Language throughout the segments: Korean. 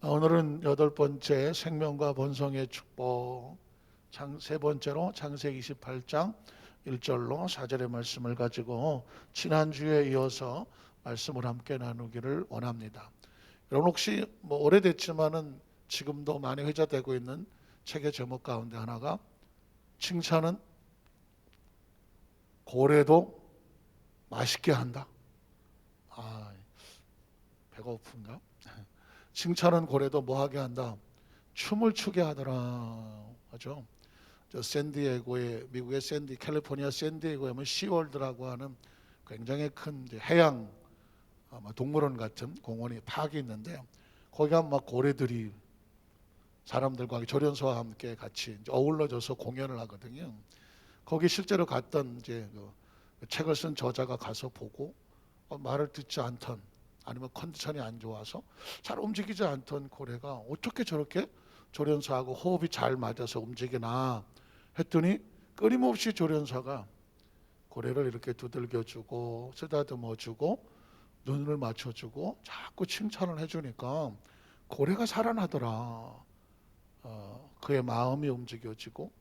오늘은 8번째 생명과 번성의 축복, 세 번째로 창세기 28장 1절로 4절의 말씀을 가지고 지난주에 이어서 말씀을 함께 나누기를 원합니다. 여러분 혹시 오래됐지만은 지금도 많이 회자되고 있는 책의 제목 가운데 하나가 칭찬은 고래도 맛있게 한다. 배가 고픈가? 칭찬은 고래도 뭐하게 한다? 춤을 추게 하더라 하죠. 저 샌디에고에, 미국의 캘리포니아 샌디에고에 보면 시월드라고 하는 굉장히 큰 해양 동물원 같은 공원이 파악이 있는데요. 거기 가면 막 고래들이 사람들과 조련소와 함께 같이 어울러져서 공연을 하거든요. 거기 실제로 갔던 그 책을 쓴 저자가 가서 보고 말을 듣지 않던, 아니면 컨디션이 안 좋아서 잘 움직이지 않던 고래가 어떻게 저렇게 조련사하고 호흡이 잘 맞아서 움직이나 했더니 끊임없이 조련사가 고래를 이렇게 두들겨주고 쓰다듬어주고 눈을 맞춰주고 자꾸 칭찬을 해주니까 고래가 살아나더라. 그의 마음이 움직여지고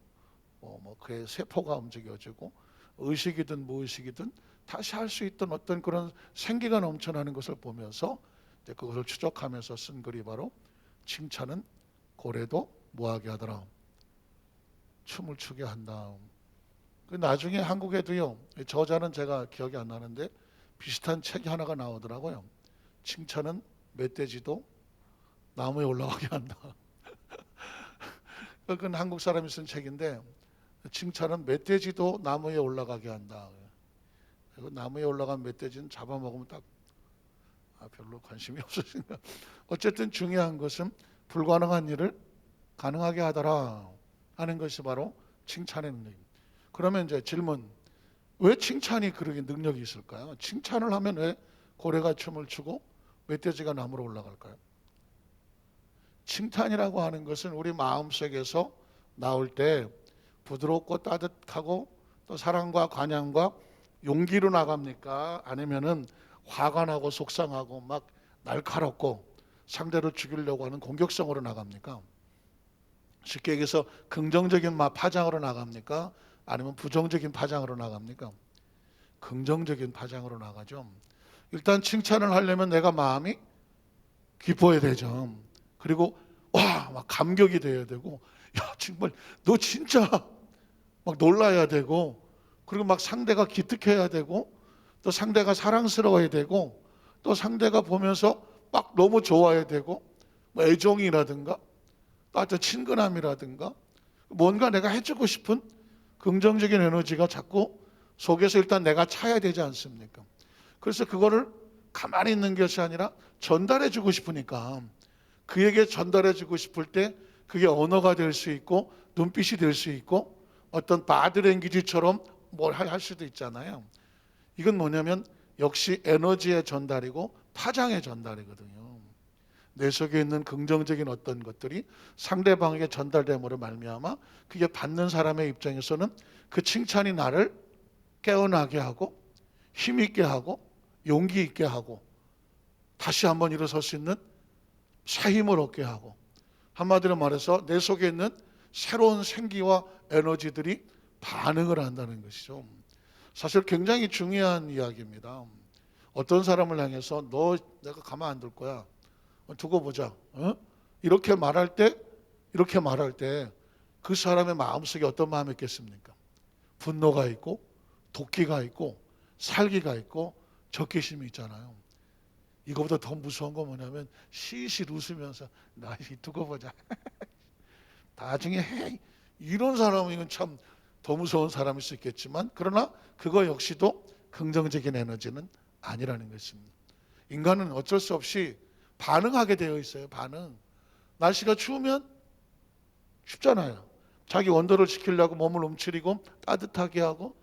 그의 세포가 움직여지고 의식이든 무의식이든 다시 할 수 있던 어떤 그런 생기가 넘쳐나는 것을 보면서 이제 그것을 추적하면서 쓴 글이 바로 칭찬은 고래도 뭐하게 하더라? 춤을 추게 한다. 나중에 한국에도요, 저자는 제가 기억이 안 나는데 비슷한 책이 하나가 나오더라고요. 칭찬은 멧돼지도 나무에 올라가게 한다. 그건 한국 사람이 쓴 책인데 칭찬은 멧돼지도 나무에 올라가게 한다. 나무에 올라간 멧돼지는 잡아먹으면 딱 별로 관심이 없으신가. 어쨌든 중요한 것은 불가능한 일을 가능하게 하더라 하는 것이 바로 칭찬의 능력입니다. 그러면 이제 질문, 왜 칭찬이 그렇게 능력이 있을까요? 칭찬을 하면 왜 고래가 춤을 추고 멧돼지가 나무로 올라갈까요? 칭찬이라고 하는 것은 우리 마음속에서 나올 때 부드럽고 따뜻하고 또 사랑과 관양과 용기로 나갑니까? 아니면은 화가 나고 속상하고 막 날카롭고 상대를 죽이려고 하는 공격성으로 나갑니까? 쉽게 얘기해서 긍정적인 파장으로 나갑니까? 아니면 부정적인 파장으로 나갑니까? 긍정적인 파장으로 나가죠. 일단 칭찬을 하려면 내가 마음이 기뻐야 되죠. 그리고 막 감격이 돼야 되고, 야 정말 너 진짜 막 놀라야 되고, 그리고 막 상대가 기특해야 되고, 또 상대가 사랑스러워야 되고, 또 상대가 보면서 막 너무 좋아야 되고, 애정이라든가 또 친근함이라든가 뭔가 내가 해주고 싶은 긍정적인 에너지가 자꾸 속에서 일단 내가 차야 되지 않습니까? 그래서 그거를 가만히 있는 것이 아니라 전달해 주고 싶으니까, 그에게 전달해 주고 싶을 때 그게 언어가 될 수 있고 눈빛이 될 수 있고 어떤 바디랭귀지처럼 뭘 할 수도 있잖아요. 이건 뭐냐면 역시 에너지의 전달이고 파장의 전달이거든요. 내 속에 있는 긍정적인 어떤 것들이 상대방에게 전달됨으로 말미암아 그게 받는 사람의 입장에서는 그 칭찬이 나를 깨어나게 하고 힘있게 하고 용기 있게 하고 다시 한번 일어설 수 있는 새 힘을 얻게 하고, 한마디로 말해서 내 속에 있는 새로운 생기와 에너지들이 반응을 한다는 것이죠. 사실 굉장히 중요한 이야기입니다. 어떤 사람을 향해서 너 내가 가만 안 둘 거야, 두고 보자, 이렇게 말할 때 그 사람의 마음속에 어떤 마음이 있겠습니까? 분노가 있고 도끼가 있고 살기가 있고 적개심이 있잖아요. 이거보다 더 무서운 거 뭐냐면 시실 웃으면서 나 두고 보자 나중에 해, 이런 사람은 참 더 무서운 사람일 수 있겠지만, 그러나 그거 역시도 긍정적인 에너지는 아니라는 것입니다. 인간은 어쩔 수 없이 반응하게 되어 있어요. 반응. 날씨가 추우면 춥잖아요. 자기 온도를 지키려고 몸을 움츠리고 따뜻하게 하고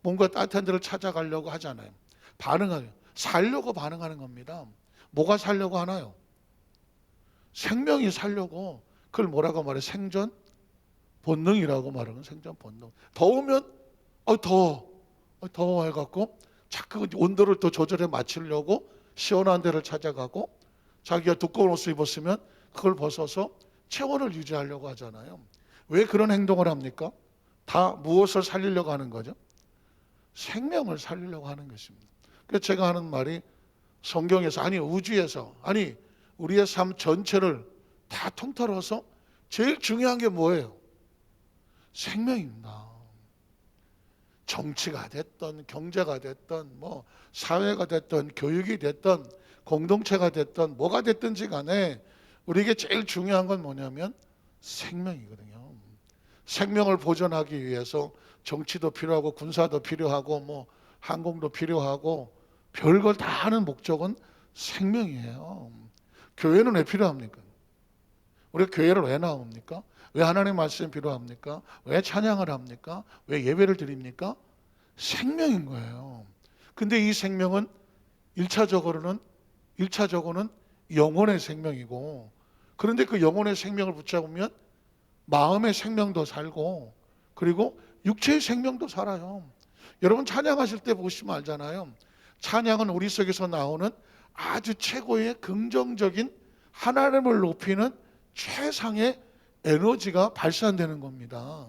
뭔가 따뜻한 데를 찾아가려고 하잖아요. 반응하게, 살려고 반응하는 겁니다. 뭐가 살려고 하나요? 생명이 살려고. 그걸 뭐라고 말해? 생존 본능이라고 말하는, 생존 본능. 더우면 더워 해갖고 자꾸 온도를 더 조절해 맞추려고 시원한 데를 찾아가고, 자기가 두꺼운 옷을 입었으면 그걸 벗어서 체온을 유지하려고 하잖아요. 왜 그런 행동을 합니까? 다 무엇을 살리려고 하는 거죠? 생명을 살리려고 하는 것입니다. 그래서 제가 하는 말이 성경에서, 아니 우주에서, 아니 우리의 삶 전체를 다 통틀어서 제일 중요한 게 뭐예요? 생명입니다. 정치가 됐던, 경제가 됐던, 뭐 사회가 됐던, 교육이 됐던, 공동체가 됐던, 뭐가 됐든지 간에 우리에게 제일 중요한 건 뭐냐면 생명이거든요. 생명을 보존하기 위해서 정치도 필요하고 군사도 필요하고 뭐 항공도 필요하고 별걸 다 하는 목적은 생명이에요. 교회는 왜 필요합니까? 우리가 교회를 왜 나옵니까? 왜 하나님의 말씀이 필요합니까? 왜 찬양을 합니까? 왜 예배를 드립니까? 생명인 거예요. 근데 이 생명은 1차적으로는 영혼의 생명이고, 그런데 그 영혼의 생명을 붙잡으면 마음의 생명도 살고, 그리고 육체의 생명도 살아요. 여러분 찬양하실 때 보시면 알잖아요. 찬양은 우리 속에서 나오는 아주 최고의 긍정적인 하나님을 높이는 최상의 에너지가 발산되는 겁니다.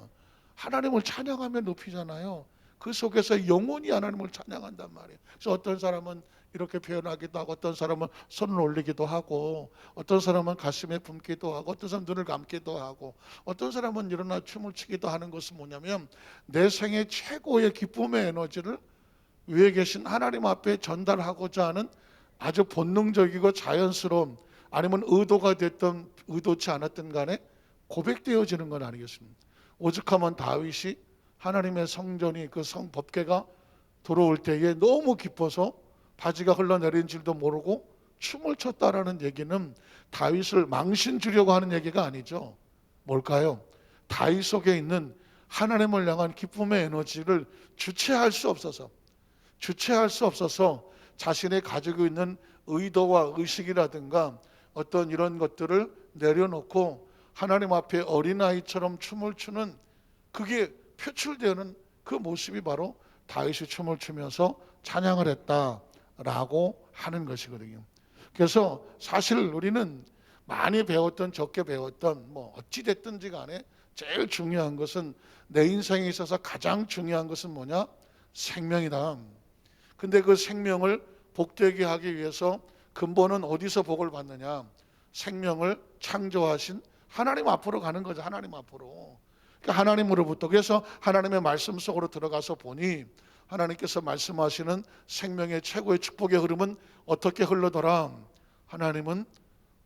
하나님을 찬양하면 높이잖아요. 그 속에서 영혼이 하나님을 찬양한단 말이에요. 그래서 어떤 사람은 이렇게 표현하기도 하고, 어떤 사람은 손을 올리기도 하고, 어떤 사람은 가슴에 품기도 하고, 어떤 사람은 눈을 감기도 하고, 어떤 사람은 일어나 춤을 추기도 하는 것은 뭐냐면 내 생애 최고의 기쁨의 에너지를 위에 계신 하나님 앞에 전달하고자 하는 아주 본능적이고 자연스러운, 아니면 의도가 됐든 의도치 않았든 간에 고백되어지는 건 아니겠습니까? 오죽하면 다윗이 하나님의 성전이, 그 법궤가 들어올 때에 너무 기뻐서 바지가 흘러내린 줄도 모르고 춤을 췄다라는 얘기는 다윗을 망신 주려고 하는 얘기가 아니죠. 뭘까요? 다윗 속에 있는 하나님을 향한 기쁨의 에너지를 주체할 수 없어서 자신이 가지고 있는 의도와 의식이라든가 어떤 이런 것들을 내려놓고 하나님 앞에 어린아이처럼 춤을 추는, 그게 표출되는 그 모습이 바로 다윗이 춤을 추면서 찬양을 했다라고 하는 것이거든요. 그래서 사실 우리는 많이 배웠던 적게 배웠던 뭐 어찌 됐든지 간에 제일 중요한 것은, 내 인생에 있어서 가장 중요한 것은 뭐냐? 생명이다. 근데 그 생명을 복되게 하기 위해서 근본은 어디서 복을 받느냐? 생명을 창조하신 하나님 앞으로 가는 거죠. 하나님 앞으로. 그러니까 하나님으로부터. 그래서 하나님의 말씀 속으로 들어가서 보니 하나님께서 말씀하시는 생명의 최고의 축복의 흐름은 어떻게 흘러더라? 하나님은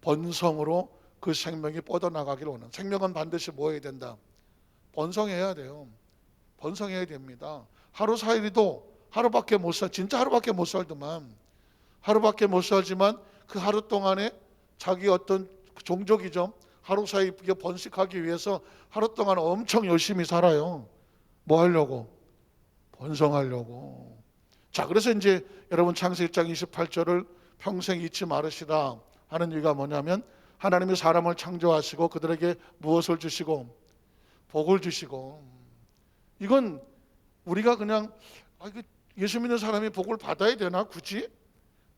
번성으로 그 생명이 뻗어나가기를 원하는. 생명은 반드시 뭐 해야 된다? 번성해야 돼요. 번성해야 됩니다. 하루 살이도 하루밖에 못 살, 진짜 하루밖에 못 살더만, 하루밖에 못 살지만 그 하루 동안에 자기 어떤 종족이죠, 하루 사이 번식하기 위해서 하루 동안 엄청 열심히 살아요. 뭐 하려고? 번성하려고. 자, 그래서 이제 여러분 창세기 1장 28절을 평생 잊지 말으시라 하는 이유가 뭐냐면, 하나님이 사람을 창조하시고 그들에게 무엇을 주시고? 복을 주시고. 이건 우리가 그냥 예수 믿는 사람이 복을 받아야 되나 굳이?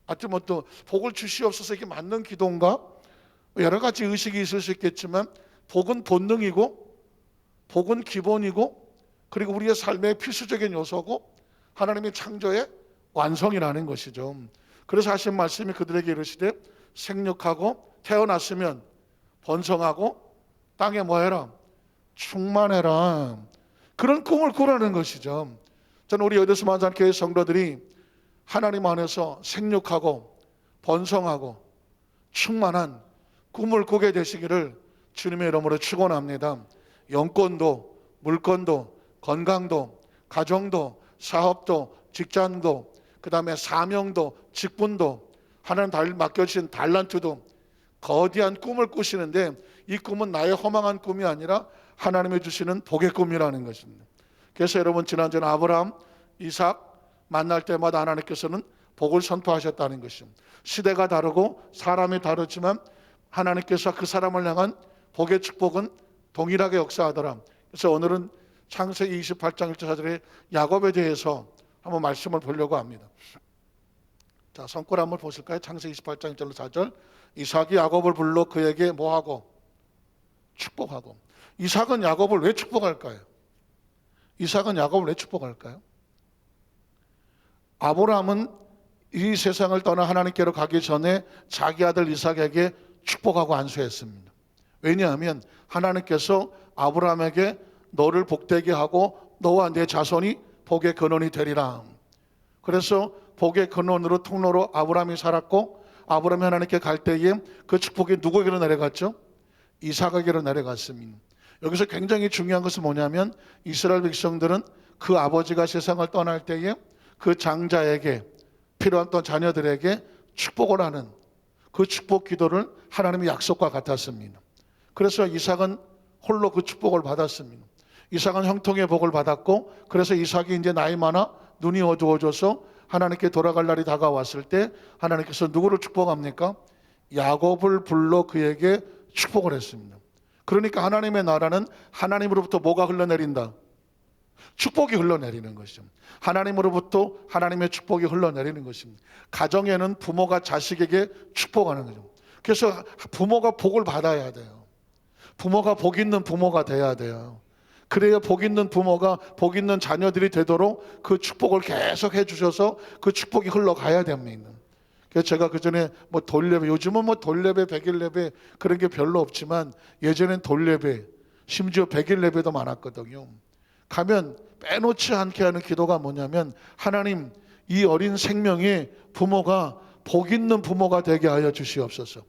하여튼 뭐 또 복을 주시옵소서 이게 맞는 기도인가? 여러 가지 의식이 있을 수 있겠지만 복은 본능이고, 복은 기본이고, 그리고 우리의 삶의 필수적인 요소고, 하나님의 창조의 완성이라는 것이죠. 그래서 하신 말씀이 그들에게 이르시되 생육하고 태어났으면 번성하고 땅에 뭐해라? 충만해라. 그런 꿈을 꾸라는 것이죠. 저는 우리 여대수 만산교회 성도들이 하나님 안에서 생육하고 번성하고 충만한 꿈을 꾸게 되시기를 주님의 이름으로 축원합니다. 영권도, 물권도, 건강도, 가정도, 사업도, 직장도, 그 다음에 사명도, 직분도, 하나님 맡겨주신 달란트도, 거대한 꿈을 꾸시는데 이 꿈은 나의 허망한 꿈이 아니라 하나님이 주시는 복의 꿈이라는 것입니다. 그래서 여러분 지난주에 아브라함, 이삭 만날 때마다 하나님께서는 복을 선포하셨다는 것입니다. 시대가 다르고 사람이 다르지만 하나님께서 그 사람을 향한 복의 축복은 동일하게 역사하더라. 그래서 오늘은 창세기 28장 1절 4절의 야곱에 대해서 한번 말씀을 보려고 합니다. 자, 성과 한번 보실까요? 창세기 28장 1절 4절. 이삭이 야곱을 불러 그에게 뭐하고? 축복하고. 이삭은 야곱을 왜 축복할까요? 이삭은 야곱을 왜 축복할까요? 아브라함은 이 세상을 떠나 하나님께로 가기 전에 자기 아들 이삭에게 축복하고 안수했습니다. 왜냐하면 하나님께서 아브라함에게 너를 복되게 하고 너와 내 자손이 복의 근원이 되리라. 그래서 복의 근원으로 통로로 아브라함이 살았고, 아브라함이 하나님께 갈 때에 그 축복이 누구에게로 내려갔죠? 이삭에게로 내려갔습니다. 여기서 굉장히 중요한 것은 뭐냐면 이스라엘 백성들은 그 아버지가 세상을 떠날 때에 그 장자에게, 필요한 또 자녀들에게 축복을 하는 그 축복 기도를 하나님의 약속과 같았습니다. 그래서 이삭은 홀로 그 축복을 받았습니다. 이삭은 형통의 복을 받았고, 그래서 이삭이 이제 나이 많아 눈이 어두워져서 하나님께 돌아갈 날이 다가왔을 때 하나님께서 누구를 축복합니까? 야곱을 불러 그에게 축복을 했습니다. 그러니까 하나님의 나라는 하나님으로부터 뭐가 흘러내린다? 축복이 흘러내리는 것이죠. 하나님으로부터 하나님의 축복이 흘러내리는 것입니다. 가정에는 부모가 자식에게 축복하는 거죠. 그래서 부모가 복을 받아야 돼요. 부모가 복 있는 부모가 돼야 돼요. 그래야 복 있는 부모가 복 있는 자녀들이 되도록 그 축복을 계속 해주셔서 그 축복이 흘러가야 됩니다. 그래서 제가 그전에 뭐 돌예배, 요즘은 뭐 돌예배, 백일예배 그런 게 별로 없지만 예전엔 돌예배, 심지어 백일예배도 많았거든요. 가면 빼놓지 않게 하는 기도가 뭐냐면, 하나님 이 어린 생명이 부모가 복 있는 부모가 되게 하여 주시옵소서.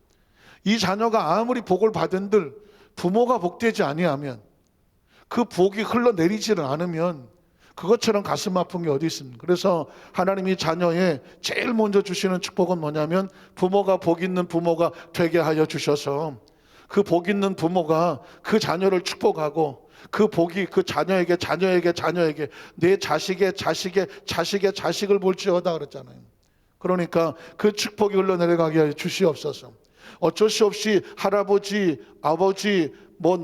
이 자녀가 아무리 복을 받은들 부모가 복되지 아니하면, 그 복이 흘러내리지를 않으면 그것처럼 가슴 아픈 게 어디 있습니까? 그래서 하나님이 자녀의 제일 먼저 주시는 축복은 뭐냐면, 부모가 복 있는 부모가 되게 하여 주셔서 그 복 있는 부모가 그 자녀를 축복하고, 그 복이 그 자녀에게 내 자식의 자식을 볼지어다 그랬잖아요. 그러니까 그 축복이 흘러내려가게 하여 주시옵소서. 어쩔 수 없이 할아버지, 아버지, 뭐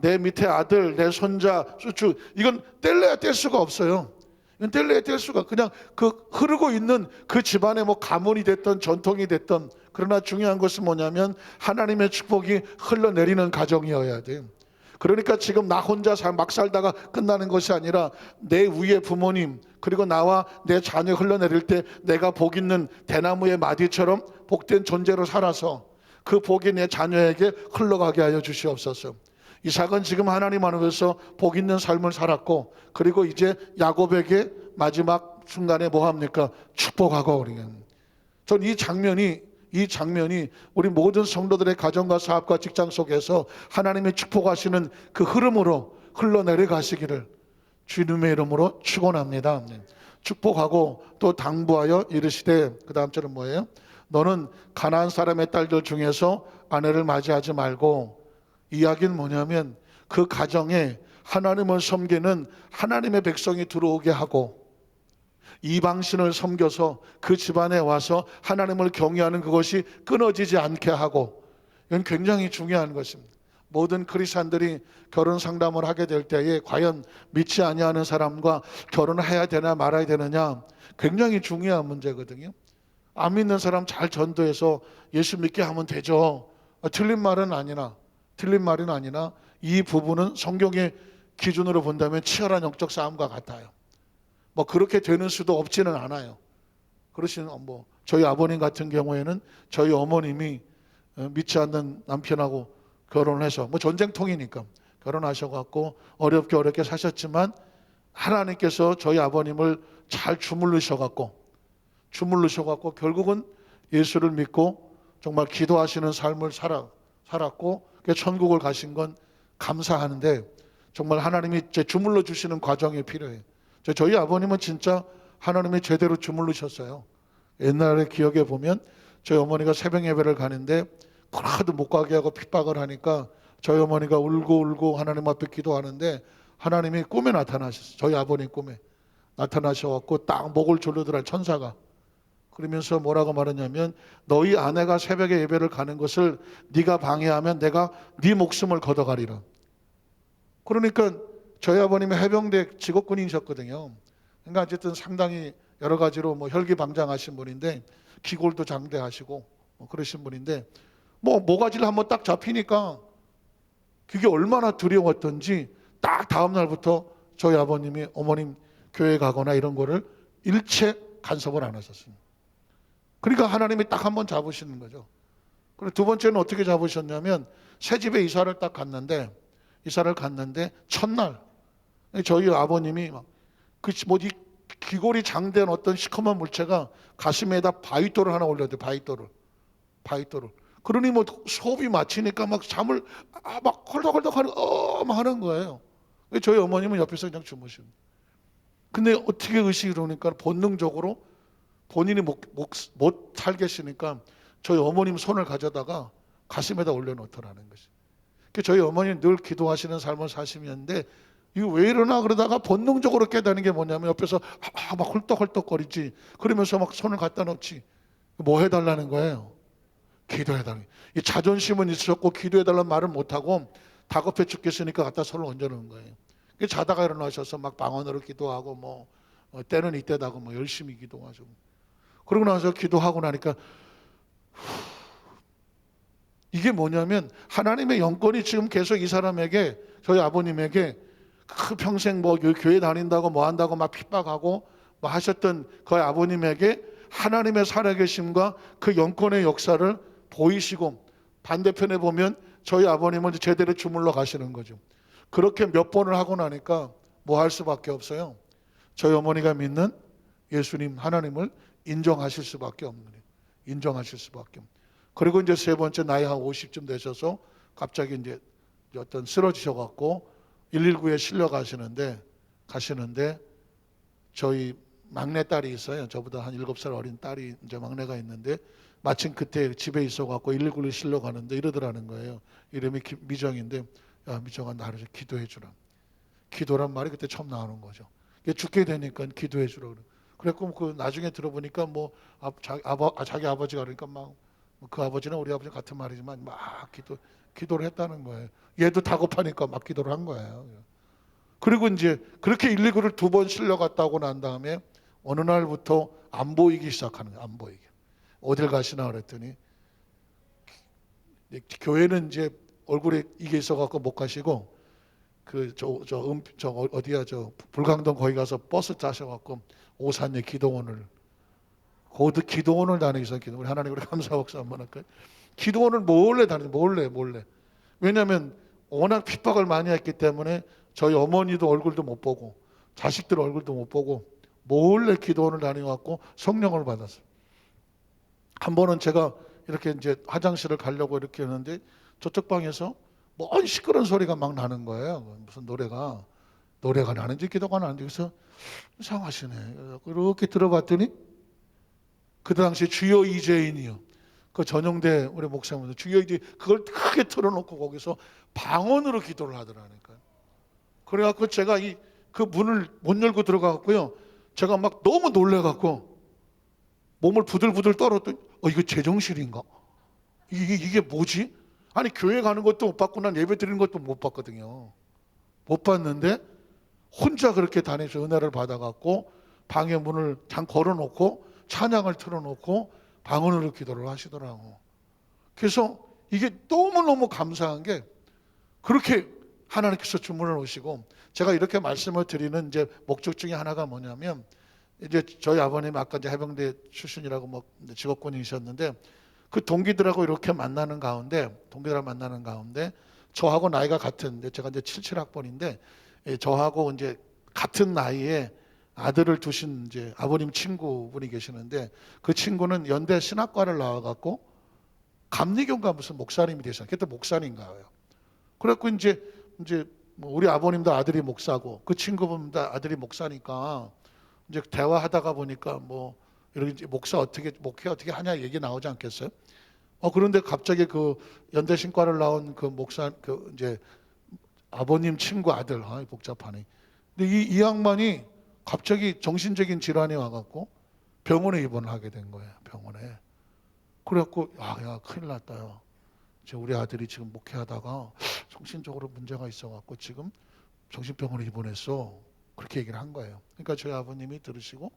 내 밑에 아들, 내 손자, 수축, 이건 뗄래야 뗄 수가 없어요. 이건 뗄래야 뗄 수가, 그냥 그 흐르고 있는 그 집안의 뭐 가문이 됐던 전통이 됐던, 그러나 중요한 것은 뭐냐면 하나님의 축복이 흘러내리는 가정이어야 돼요. 그러니까 지금 나 혼자 막 살다가 끝나는 것이 아니라 내 위에 부모님, 그리고 나와 내 자녀 흘러내릴 때 내가 복 있는 대나무의 마디처럼 복된 존재로 살아서 그 복이 내 자녀에게 흘러가게 하여 주시옵소서. 이삭은 지금 하나님 안에서 복 있는 삶을 살았고, 그리고 이제 야곱에게 마지막 순간에 뭐 합니까? 축복하고. 전 이 장면이 우리 모든 성도들의 가정과 사업과 직장 속에서 하나님의 축복하시는 그 흐름으로 흘러내려 가시기를 주님의 이름으로 축원합니다. 축복하고 또 당부하여 이르시되, 그 다음 절은 뭐예요? 너는 가나안 사람의 딸들 중에서 아내를 맞이하지 말고. 이야기는 뭐냐면 그 가정에 하나님을 섬기는 하나님의 백성이 들어오게 하고, 이방신을 섬겨서 그 집안에 와서 하나님을 경외하는 그것이 끊어지지 않게 하고. 이건 굉장히 중요한 것입니다. 모든 크리스찬들이 결혼 상담을 하게 될 때에 과연 믿지 아니하는 사람과 결혼을 해야 되나 말아야 되느냐, 굉장히 중요한 문제거든요. 안 믿는 사람 잘 전도해서 예수 믿게 하면 되죠. 틀린 말은 아니나 이 부분은 성경의 기준으로 본다면 치열한 영적 싸움과 같아요. 뭐 그렇게 되는 수도 없지는 않아요. 그러시는 저희 아버님 같은 경우에는 저희 어머님이 믿지 않는 남편하고 결혼해서 전쟁통이니까 결혼하셔갖고 어렵게 사셨지만, 하나님께서 저희 아버님을 잘 주물르셔갖고 결국은 예수를 믿고 정말 기도하시는 삶을 살았고 천국을 가신 건 감사하는데, 정말 하나님이 주물러 주시는 과정이 필요해요. 저희 아버님은 진짜 하나님이 제대로 주물르셨어요. 옛날에 기억해 보면 저희 어머니가 새벽 예배를 가는데 하나도 못 가게 하고 핍박을 하니까 저희 어머니가 울고 하나님 앞에 기도하는데, 하나님이 꿈에 나타나셨어요. 저희 아버님 꿈에 나타나셔갖고 딱 목을 졸르더라, 천사가. 그러면서 뭐라고 말하냐면, 너희 아내가 새벽에 예배를 가는 것을 네가 방해하면 내가 네 목숨을 걷어가리라. 그러니까 저희 아버님이 해병대 직업군이셨거든요. 그러니까 어쨌든 상당히 여러 가지로 혈기방장하신 분인데, 기골도 장대하시고 그러신 분인데 모가지를 한번 딱 잡히니까 그게 얼마나 두려웠던지 딱 다음 날부터 저희 아버님이 어머님 교회 가거나 이런 거를 일체 간섭을 안 하셨습니다. 그러니까 하나님이 딱 한번 잡으시는 거죠. 그리고 두 번째는 어떻게 잡으셨냐면 새 집에 이사를 갔는데 첫날 저희 아버님이 그 뭐지 귀골이 장된 어떤 시커먼 물체가 가슴에다 바위돌을 하나 올려도 바위돌을. 그러니 호흡이 맞히니까 막 잠을 막 헐떡헐떡 하는 거예요. 저희 어머님은 옆에서 그냥 주무십니다. 근데 어떻게 의식이 오니까 본능적으로 본인이 못 살겠으니까 저희 어머님 손을 가져다가 가슴에다 올려놓더라는 것이. 저희 어머니는 늘 기도하시는 삶을 사시는데 이거 왜 이러나 그러다가 본능적으로 깨닫는 게 뭐냐면 옆에서 막 헐떡헐떡거리지. 그러면서 막 손을 갖다 놓지. 뭐 해달라는 거예요? 기도해달라는. 이 자존심은 있었고 기도해달라는 말을 못하고 다급해 죽겠으니까 갖다 손을 얹어놓은 거예요. 자다가 일어나셔서 막 방언으로 기도하고 때는 이때다고 열심히 기도하시고. 그러고 나서 기도하고 나니까 이게 뭐냐면 하나님의 영권이 지금 계속 이 사람에게 저희 아버님에게 그 평생 교회 다닌다고 한다고 막 핍박하고 하셨던 그 아버님에게 하나님의 살아계심과 그 영권의 역사를 보이시고 반대편에 보면 저희 아버님은 제대로 주물러 가시는 거죠. 그렇게 몇 번을 하고 나니까 뭐 할 수밖에 없어요. 저희 어머니가 믿는 예수님 하나님을 인정하실 수밖에 없는 거예요. 인정하실 수밖에 없는. 그리고 이제 세 번째 나이 한 50쯤 되셔서 갑자기 이제 어떤 쓰러지셔갖고 119에 실려 가시는데 저희 막내 딸이 있어요. 저보다 한 7살 어린 딸이 이제 막내가 있는데 마침 그때 집에 있어갖고 119를 실려 가는데 이러더라는 거예요. 이름이 미정인데 야 미정아 나를 좀 기도해 주라. 기도란 말이 그때 처음 나오는 거죠. 죽게 되니까 기도해 주라 그래. 그랬고 그 나중에 들어보니까 자기 아버지가 그러니까 막 그 아버지는 우리 아버지 같은 말이지만 막 기도를 했다는 거예요. 얘도 다급하니까 막 기도를 한 거예요. 그리고 이제 그렇게 119를 2번 실려갔다고 난 다음에 어느 날부터 안 보이기 시작하는 거예요. 안 보이게. 어딜 가시나 그랬더니 교회는 이제 얼굴에 이게 있어갖고 못 가시고 불광동 거기 가서 버스 타셔갖고 오산에 기도원을 다니기 기도. 우리 하나님 우리 감사 박수 한번 할까요? 기도원을 몰래 다니는 몰래. 왜냐하면 워낙 핍박을 많이 했기 때문에 저희 어머니도 얼굴도 못 보고 자식들 얼굴도 못 보고 몰래 기도원을 다녀갖고 성령을 받았어요. 한 번은 제가 이렇게 이제 화장실을 가려고 이렇게 했는데 저쪽 방에서 뭔 시끄러운 소리가 막 나는 거예요. 무슨 노래가 나는지 기도가 나는지. 그래서 이상하시네. 그렇게 들어봤더니 그 당시 주여 이재인이요. 그 전용대 우리 목사님들 주여 이재 그걸 크게 틀어놓고 거기서 방언으로 기도를 하더라니까요. 그래갖고 제가 그 문을 못 열고 들어가갖고요. 제가 막 너무 놀래갖고 몸을 부들부들 떨었더니 이거 제정신인가? 이게 뭐지? 아니 교회 가는 것도 못 받고 난 예배 드리는 것도 못 받거든요. 못 받는데 혼자 그렇게 다니면서 은혜를 받아갖고 방에 문을 잠 걸어놓고 찬양을 틀어놓고 방언으로 기도를 하시더라고. 그래서 이게 너무너무 감사한 게 그렇게 하나님께서 주문을 오시고 제가 이렇게 말씀을 드리는 이제 목적 중에 하나가 뭐냐면 이제 저희 아버님 아까 이제 해병대 출신이라고 직업군이셨는데 그 동기들하고 이렇게 만나는 가운데 저하고 나이가 같은데 제가 이제 77학번인데 저하고 이제 같은 나이에 아들을 두신 이제 아버님 친구분이 계시는데 그 친구는 연대 신학과를 나와갖고 감리교인가 무슨 목사님이 되셨어요. 그때 목사님인가요. 그래갖고 이제 우리 아버님도 아들이 목사고 그 친구분도 아들이 목사니까 이제 대화하다가 보니까 이렇게 목회 어떻게 하냐 얘기 나오지 않겠어요? 그런데 갑자기 그 연대 신과를 나온 그 목사 이제 아버님 친구 아들 복잡하네. 근데 이 양반이 갑자기 정신적인 질환이 와갖고 병원에 입원을 하게 된 거예요. 병원에. 그래갖고 야 큰일 났다. 우리 아들이 지금 목회하다가 정신적으로 문제가 있어갖고 지금 정신병원에 입원했어. 그렇게 얘기를 한 거예요. 그러니까 저희 아버님이 들으시고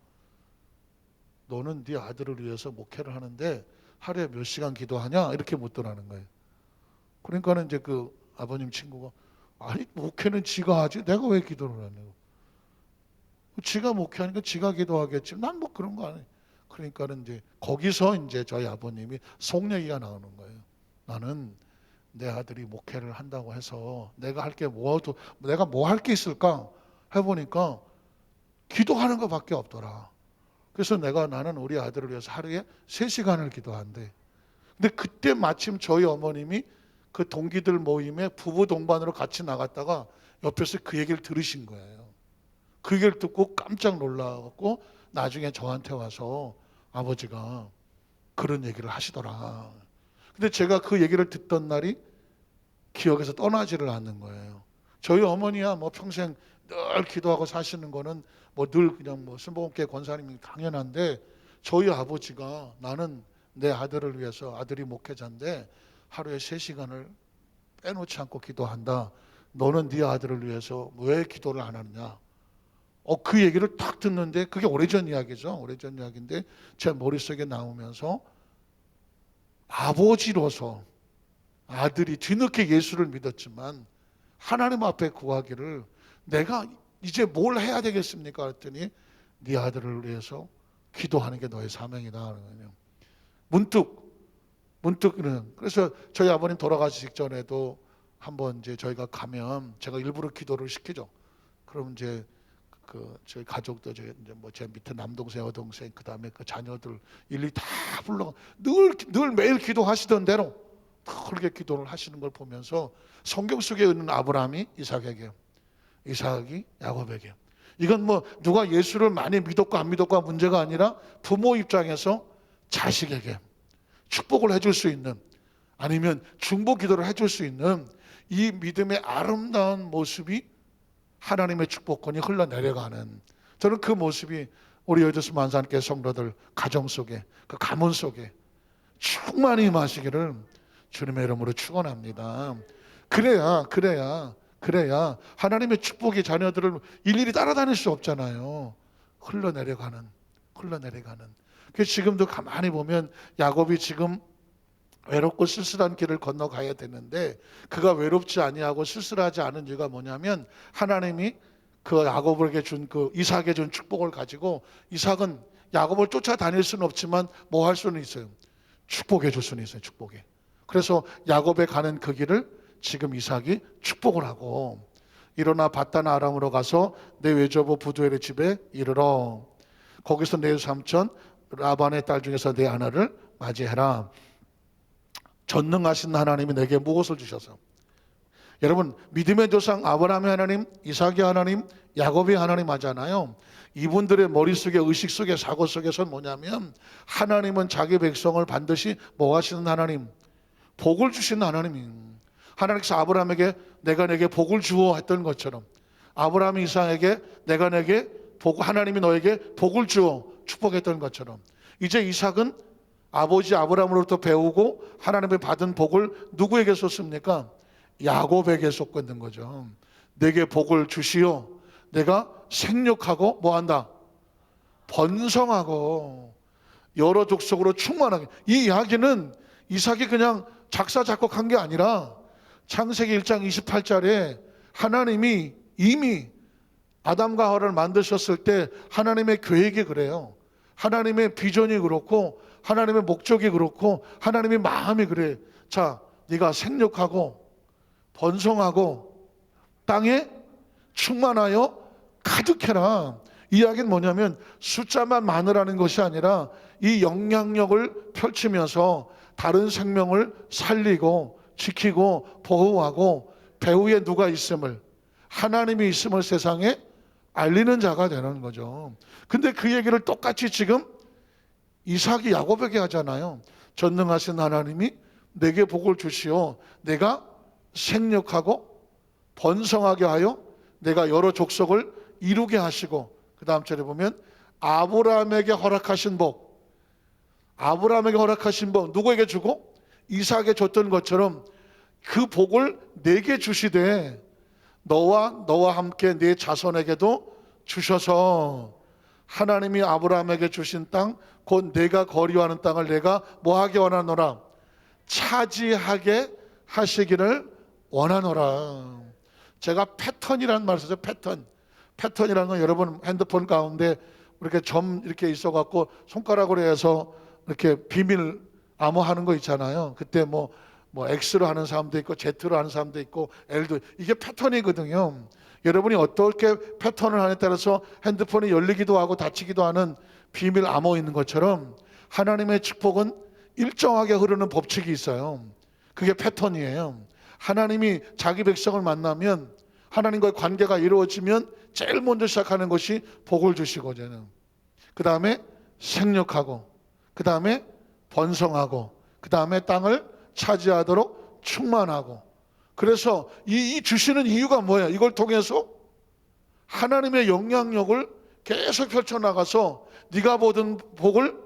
너는 네 아들을 위해서 목회를 하는데 하루에 몇 시간 기도하냐? 이렇게 묻더라는 거예요. 그러니까는 이제 그 아버님 친구가 아니 목회는 지가 하지 내가 왜 기도를 하냐고. 지가 목회하니까 지가 기도하겠지. 난 뭐 그런 거 아니에요. 그러니까는 이제 거기서 이제 저희 아버님이 속 얘기가 나오는 거예요. 나는 내 아들이 목회를 한다고 해서 내가 할 게 뭐도 내가 뭐 할 게 있을까 해보니까 기도하는 것밖에 없더라. 그래서 나는 우리 아들을 위해서 하루에 3시간을 기도한대. 근데 그때 마침 저희 어머님이 그 동기들 모임에 부부 동반으로 같이 나갔다가 옆에서 그 얘기를 들으신 거예요. 그 얘기를 듣고 깜짝 놀라갖고 나중에 저한테 와서 아버지가 그런 얘기를 하시더라. 근데 제가 그 얘기를 듣던 날이 기억에서 떠나지를 않는 거예요. 저희 어머니야 뭐 평생 늘 기도하고 사시는 거는 뭐 늘 그냥 뭐 순복음교회 권사님이 당연한데 저희 아버지가 나는 내 아들을 위해서 아들이 목회자인데 하루에 3시간을 빼놓지 않고 기도한다. 너는 네 아들을 위해서 왜 기도를 안 하느냐. 그 얘기를 딱 듣는데 그게 오래전 이야기죠. 오래전 이야기인데 제 머릿속에 나오면서 아버지로서 아들이 뒤늦게 예수를 믿었지만 하나님 앞에 구하기를 내가 이제 뭘 해야 되겠습니까? 그랬더니 네 아들을 위해서 기도하는 게 너의 사명이다. 그러거든요. 문득은 그래서 저희 아버님 돌아가시 직전에도 한번 이제 저희가 가면 제가 일부러 기도를 시키죠. 그럼 이제 저희 가족도 이제 뭐 제 밑에 남동생, 여동생, 그 다음에 그 자녀들 일일이 다 불러 늘 매일 기도하시던 대로 그렇게 기도를 하시는 걸 보면서 성경 속에 있는 아브라함이 이삭에게, 이삭이 야곱에게. 이건 뭐 누가 예수를 많이 믿었고 안 믿었고가 문제가 아니라 부모 입장에서 자식에게 축복을 해줄 수 있는 아니면 중보 기도를 해줄 수 있는 이 믿음의 아름다운 모습이 하나님의 축복권이 흘러내려가는 저는 그 모습이 우리 여주스 만산교회 성도들 가정 속에 그 가문 속에 충만히 임하시기를 주님의 이름으로 축원합니다. 그래야 하나님의 축복이 자녀들을 일일이 따라다닐 수 없잖아요. 흘러내려가는. 그래서 지금도 가만히 보면 야곱이 지금 외롭고 쓸쓸한 길을 건너가야 되는데 그가 외롭지 아니하고 쓸쓸하지 않은 이유가 뭐냐면 하나님이 그 야곱에게 준 그 이삭에게 준 축복을 가지고 이삭은 야곱을 쫓아다닐 수는 없지만 뭐 할 수는 있어요. 축복해 줄 수는 있어요. 축복해. 그래서 야곱에 가는 그 길을 지금 이삭이 축복을 하고 일어나 밧단 아람으로 가서 내 외조부 부두엘의 집에 이르러 거기서 내 삼촌 라반의 딸 중에서 내 하나를 맞이해라. 전능하신 하나님이 내게 무엇을 주셔서 여러분 믿음의 조상 아브라함의 하나님, 이삭의 하나님, 야곱의 하나님 하잖아요. 이분들의 머릿속에 의식 속에 사고 속에서는 뭐냐면 하나님은 자기 백성을 반드시 뭐 하시는 하나님? 복을 주시는 하나님. 하나님께서 아브라함에게 내가 내게 복을 주어 했던 것처럼 아브라함이 이삭에게 내가 내게 하나님이 너에게 복을 주어 축복했던 것처럼 이제 이삭은 아버지 아브라함으로부터 배우고 하나님의 받은 복을 누구에게 쏟습니까? 야곱에게 쏟고 있는 거죠. 내게 복을 주시오. 내가 생육하고 뭐한다? 번성하고 여러 족속으로 충만하게. 이 이야기는 이삭이 그냥 작사 작곡한 게 아니라 창세기 1장 28절에 하나님이 이미 아담과 하와를 만드셨을 때 하나님의 계획이 그래요. 하나님의 비전이 그렇고 하나님의 목적이 그렇고 하나님의 마음이 그래. 자, 네가 생육하고 번성하고 땅에 충만하여 가득해라. 이 이야기는 뭐냐면 숫자만 많으라는 것이 아니라 이 영향력을 펼치면서 다른 생명을 살리고 지키고 보호하고 배후에 누가 있음을 하나님이 있음을 세상에 알리는 자가 되는 거죠. 근데 그 얘기를 똑같이 지금 이삭이 야곱에게 하잖아요. 전능하신 하나님이 내게 복을 주시오. 내가 생육하고 번성하게 하여 내가 여러 족속을 이루게 하시고 그 다음 절에 보면 아브라함에게 허락하신 복 누구에게 주고 이삭에게 줬던 것처럼 그 복을 내게 주시되 너와 함께 네 자손에게도 주셔서 하나님이 아브라함에게 주신 땅 곧 내가 거리하는 땅을 내가 뭐하게 원하노라? 차지하게 하시기를 원하노라. 제가 패턴이라는 말을 써서 패턴이라는 건 여러분 핸드폰 가운데 이렇게 점 이렇게 있어갖고 손가락으로 해서 이렇게 비밀 암호하는 거 있잖아요. 그때 뭐 X로 하는 사람도 있고 Z로 하는 사람도 있고 L도, 이게 패턴이거든요. 여러분이 어떻게 패턴을 하느냐에 따라서 핸드폰이 열리기도 하고 닫히기도 하는 비밀 암호 있는 것처럼 하나님의 축복은 일정하게 흐르는 법칙이 있어요. 그게 패턴이에요. 하나님이 자기 백성을 만나면, 하나님과의 관계가 이루어지면 제일 먼저 시작하는 것이 복을 주시거든요. 그 다음에 생육하고, 그 다음에 번성하고, 그 다음에 땅을 차지하도록 충만하고. 그래서 이 주시는 이유가 뭐예요? 이걸 통해서 하나님의 영향력을 계속 펼쳐나가서 네가 받은 복을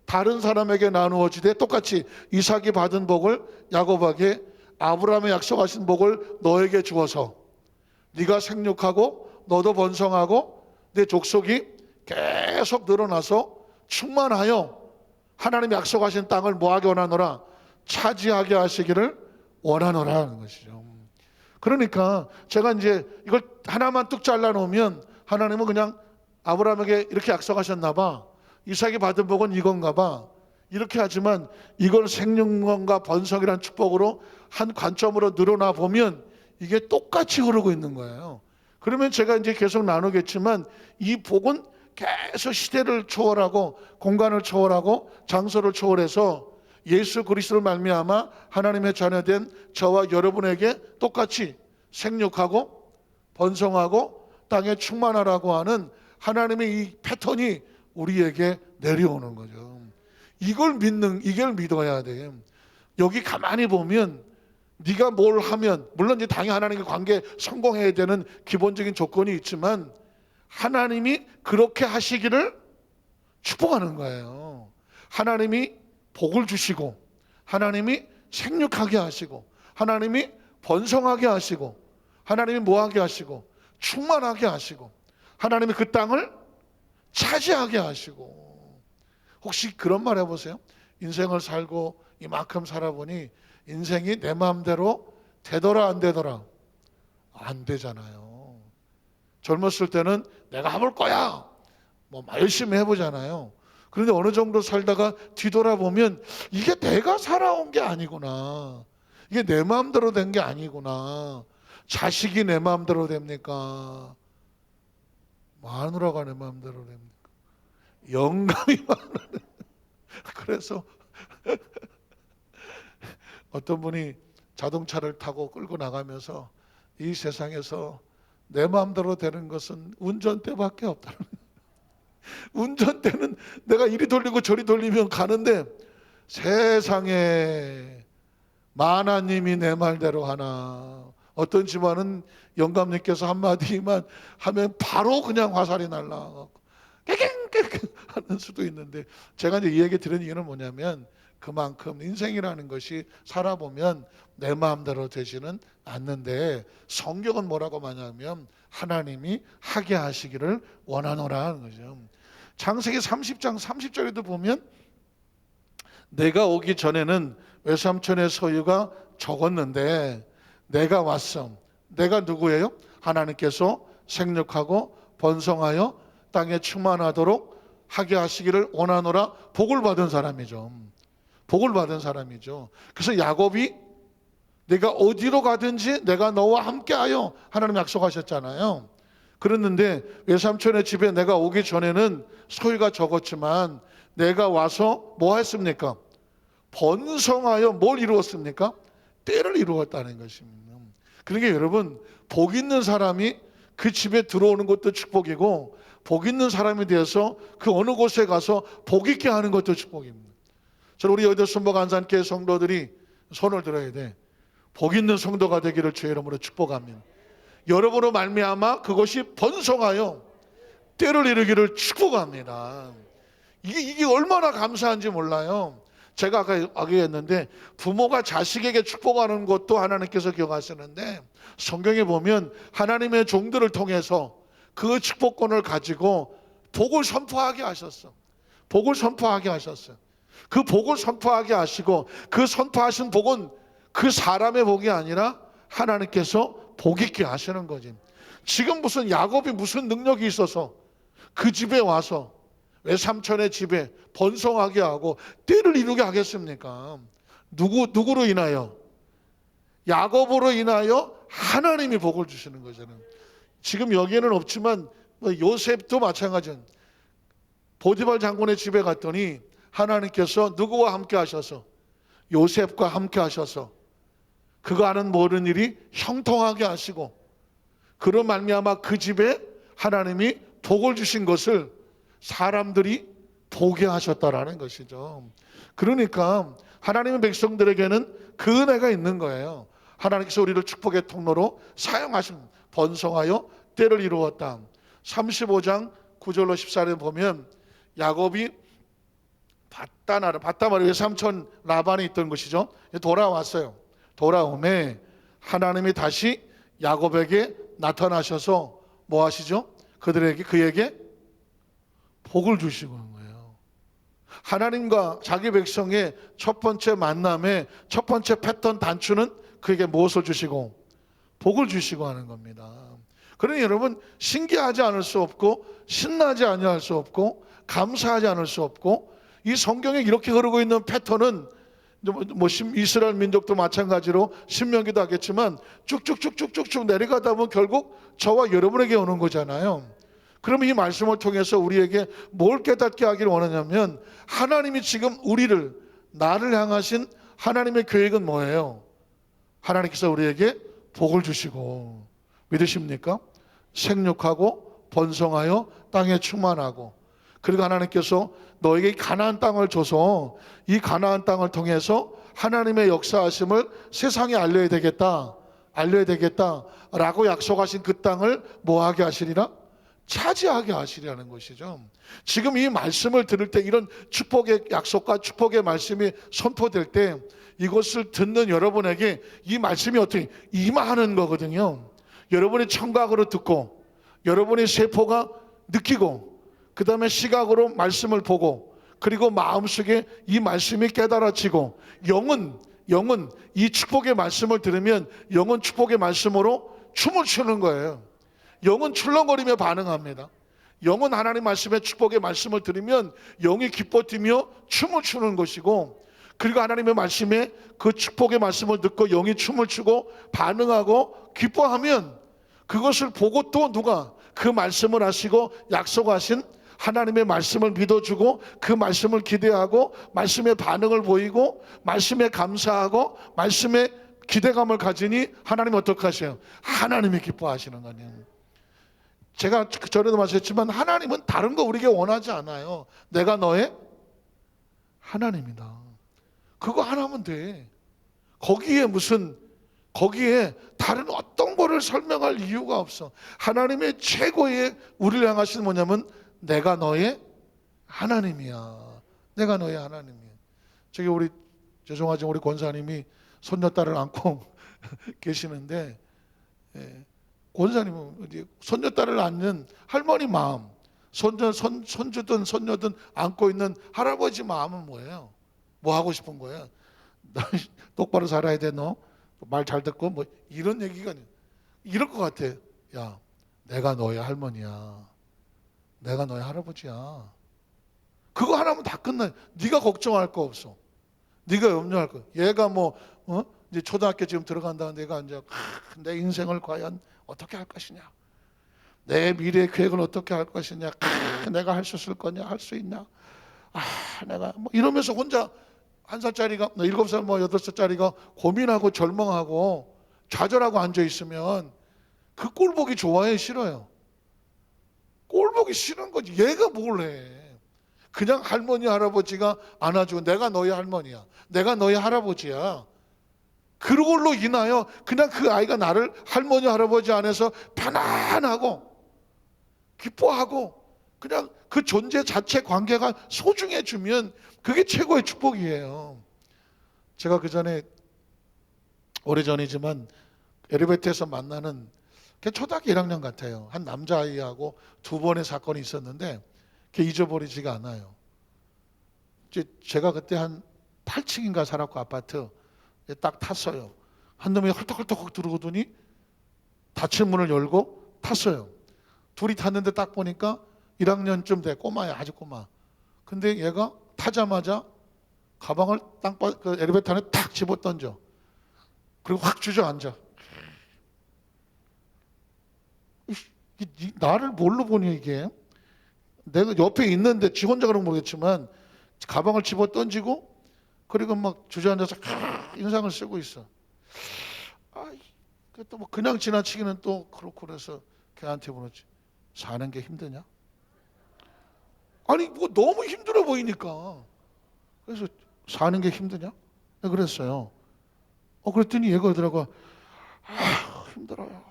다른 사람에게 나누어 주되, 똑같이 이삭이 받은 복을 야곱에게, 아브라함의 약속하신 복을 너에게 주어서 네가 생육하고 너도 번성하고 내 족속이 계속 늘어나서 충만하여 하나님이 약속하신 땅을 뭐하게 원하노라? 차지하게 하시기를 원하노라 하는 것이죠. 그러니까 제가 이제 이걸 하나만 뚝 잘라놓으면 하나님은 그냥 아브라함에게 이렇게 약속하셨나 봐, 이삭이 받은 복은 이건가 봐, 이렇게 하지만 이걸 생육과 번성이라는 축복으로 한 관점으로 늘어나 보면 이게 똑같이 흐르고 있는 거예요. 그러면 제가 이제 계속 나누겠지만 이 복은 계속 시대를 초월하고 공간을 초월하고 장소를 초월해서 예수 그리스도를 말미암아 하나님의 자녀된 저와 여러분에게 똑같이 생육하고 번성하고 땅에 충만하라고 하는 하나님의 이 패턴이 우리에게 내려오는 거죠. 이걸 믿어야 돼. 여기 가만히 보면 네가 뭘 하면, 물론 이제 당연히 하나님과 관계 성공해야 되는 기본적인 조건이 있지만 하나님이 그렇게 하시기를 축복하는 거예요. 하나님이 복을 주시고, 하나님이 생육하게 하시고, 하나님이 번성하게 하시고, 하나님이 뭐하게 하시고, 충만하게 하시고, 하나님이 그 땅을 차지하게 하시고. 혹시 그런 말 해보세요. 인생을 살고 이만큼 살아보니 인생이 내 마음대로 되더라 안 되더라? 안 되잖아요. 젊었을 때는 내가 해볼 거야, 뭐 열심히 해보잖아요. 그런데 어느 정도 살다가 뒤돌아보면 이게 내가 살아온 게 아니구나, 이게 내 마음대로 된 게 아니구나. 자식이 내 마음대로 됩니까? 마누라가 내 마음대로 됩니까? 영감이 마누라. 그래서 어떤 분이 자동차를 타고 끌고 나가면서 이 세상에서 내 마음대로 되는 것은 운전대밖에 없다는 거예요. 운전대는 내가 이리 돌리고 저리 돌리면 가는데 세상에 만화님이 내 말대로 하나. 어떤 집안은 영감님께서 한마디만 하면 바로 그냥 화살이 날라가고 깨갱깨갱 하는 수도 있는데, 제가 이제 이 얘기 드린 이유는 뭐냐면 그만큼 인생이라는 것이 살아보면 내 마음대로 되지는 않는데 성경은 뭐라고 말하냐면 하나님이 하게 하시기를 원하노라 하는 거죠. 창세기 30장 30절에도 보면 내가 오기 전에는 외삼촌의 소유가 적었는데 내가 왔어. 내가 누구예요? 하나님께서 생육하고 번성하여 땅에 충만하도록 하게 하시기를 원하노라. 복을 받은 사람이죠. 복을 받은 사람이죠. 그래서 야곱이 내가 어디로 가든지 내가 너와 함께하여 하나님 약속하셨잖아요. 그랬는데 외삼촌의 집에 내가 오기 전에는 소유가 적었지만 내가 와서 뭐 했습니까? 번성하여 뭘 이루었습니까? 때를 이루었다는 것입니다. 그러니까 여러분, 복 있는 사람이 그 집에 들어오는 것도 축복이고, 복 있는 사람이 되어서 그 어느 곳에 가서 복 있게 하는 것도 축복입니다. 저는 우리 여의도 순복 안산교회 성도들이 손을 들어야 돼. 복 있는 성도가 되기를 주의 이름으로 축복합니다. 여러분으로 말미암아 그것이 번성하여 때를 이루기를 축복합니다. 이게 얼마나 감사한지 몰라요. 제가 아까 얘기했는데 부모가 자식에게 축복하는 것도 하나님께서 기억하시는데, 성경에 보면 하나님의 종들을 통해서 그 축복권을 가지고 복을 선포하게 하셨어. 복을 선포하게 하셨어요. 그 복을 선포하게 하시고 그 선포하신 복은 그 사람의 복이 아니라 하나님께서 복 있게 하시는 거지. 지금 무슨 야곱이 무슨 능력이 있어서 그 집에 와서 외삼촌의 집에 번성하게 하고 때를 이루게 하겠습니까? 누구로 인하여? 야곱으로 인하여 하나님이 복을 주시는 거잖아요. 지금 여기에는 없지만 요셉도 마찬가지예요. 보디발 장군의 집에 갔더니 하나님께서 누구와 함께 하셔서? 요셉과 함께 하셔서 그가 하는 모든 일이 형통하게 하시고 그로 말미암아 그 집에 하나님이 복을 주신 것을 사람들이 보게 하셨다라는 것이죠. 그러니까 하나님의 백성들에게는 그 은혜가 있는 거예요. 하나님께서 우리를 축복의 통로로 사용하신 번성하여 때를 이루었다. 35장 9절로 14절에 보면 야곱이 바다마리 외삼촌 라반에 있던 것이죠. 돌아왔어요. 돌아오매 하나님이 다시 야곱에게 나타나셔서 뭐 하시죠? 그에게 복을 주시고 하는 거예요. 하나님과 자기 백성의 첫 번째 만남의 첫 번째 패턴 단추는 그에게 무엇을 주시고? 복을 주시고 하는 겁니다. 그러니 여러분 신기하지 않을 수 없고 신나지 아니할 수 없고 감사하지 않을 수 없고 이 성경에 이렇게 흐르고 있는 패턴은 이스라엘 민족도 마찬가지로 신명기도 하겠지만 쭉쭉쭉쭉쭉 내려가다 보면 결국 저와 여러분에게 오는 거잖아요. 그러면 이 말씀을 통해서 우리에게 뭘 깨닫게 하기를 원하냐면 하나님이 지금 나를 향하신 하나님의 계획은 뭐예요? 하나님께서 우리에게 복을 주시고 믿으십니까? 생육하고 번성하여 땅에 충만하고 그리고 하나님께서 너에게 가나안 땅을 줘서 이 가나안 땅을 통해서 하나님의 역사하심을 세상에 알려야 되겠다라고 약속하신 그 땅을 뭐하게 하시리라? 차지하게 하시리라는 것이죠. 지금 이 말씀을 들을 때 이런 축복의 약속과 축복의 말씀이 선포될 때 이것을 듣는 여러분에게 이 말씀이 어떻게 임하는 거거든요. 여러분이 청각으로 듣고 여러분의 세포가 느끼고 그 다음에 시각으로 말씀을 보고 그리고 마음속에 이 말씀이 깨달아지고 영은 이 축복의 말씀을 들으면 영은 축복의 말씀으로 춤을 추는 거예요. 영은 출렁거리며 반응합니다. 영은 하나님 말씀의 축복의 말씀을 들으면 영이 기뻐 뛰며 춤을 추는 것이고 그리고 하나님의 말씀에 그 축복의 말씀을 듣고 영이 춤을 추고 반응하고 기뻐하면 그것을 보고 또 누가 그 말씀을 하시고 약속하신 하나님의 말씀을 믿어주고 그 말씀을 기대하고 말씀의 반응을 보이고 말씀에 감사하고 말씀에 기대감을 가지니 하나님 어떻게 하세요? 하나님이 기뻐하시는 거예요. 제가 전에도 말씀했지만 하나님은 다른 거 우리에게 원하지 않아요. 내가 너의 하나님이다. 그거 하나면 돼. 거기에 다른 어떤 거를 설명할 이유가 없어. 하나님의 최고의 우리를 향하시는 뭐냐면 내가 너의 하나님이야. 내가 너의 하나님이야. 저기 죄송하지만 우리 권사님이 손녀딸을 안고 계시는데 권사님은 손녀딸을 안는 할머니 마음, 손주든 손녀든 안고 있는 할아버지 마음은 뭐예요? 뭐 하고 싶은 거예요? 똑바로 살아야 돼 너. 말 잘 듣고 뭐 이런 얘기가 이럴 것 같아. 야, 내가 너의 할머니야. 내가 너의 할아버지야. 그거 하나면 다 끝나. 네가 걱정할 거 없어. 네가 염려할 거. 얘가 이제 초등학교 지금 들어간다는데 내가 이제 내 인생을 과연 어떻게 할 것이냐. 내 미래 계획을 어떻게 할 것이냐. 내가 할 수 있을 거냐. 할 수 있냐. 내가 이러면서 혼자 1살짜리가 7살 8살짜리가 고민하고 절망하고 좌절하고 앉아 있으면 그 꼴 보기 좋아해 싫어요? 꼴 보기 싫은 거지. 얘가 뭘 해. 그냥 할머니 할아버지가 안아주고 내가 너의 할머니야. 내가 너의 할아버지야. 그걸로 인하여 그냥 그 아이가 나를 할머니 할아버지 안에서 편안하고 기뻐하고 그냥 그 존재 자체 관계가 소중해지면 그게 최고의 축복이에요. 제가 그전에 오래전이지만 엘리베이터에서 만나는 초등학교 1학년 같아요. 한 남자아이하고 2번의 사건이 있었는데 그게 잊어버리지가 않아요. 이제 제가 그때 한 8층인가 살았고 아파트 딱 탔어요. 한 놈이 헐떡헐떡 들어오더니 닫힌 문을 열고 탔어요. 둘이 탔는데 딱 보니까 1학년쯤 돼. 꼬마야, 아주 꼬마. 근데 얘가 타자마자 가방을 그 엘리베이터 안에 탁 집어 던져. 그리고 확 주저앉아. 나를 뭘로 보니 이게? 내가 옆에 있는데 지 혼자 그런 건 모르겠지만 가방을 집어 던지고 그리고 막 주저앉아서 인상을 쓰고 있어. 또 뭐 그냥 지나치기는 또 그렇고 그래서 걔한테 물었지. 사는 게 힘드냐? 아니 뭐 너무 힘들어 보이니까. 그래서 사는 게 힘드냐? 그랬어요. 그랬더니 얘가 그러더라고. 힘들어요.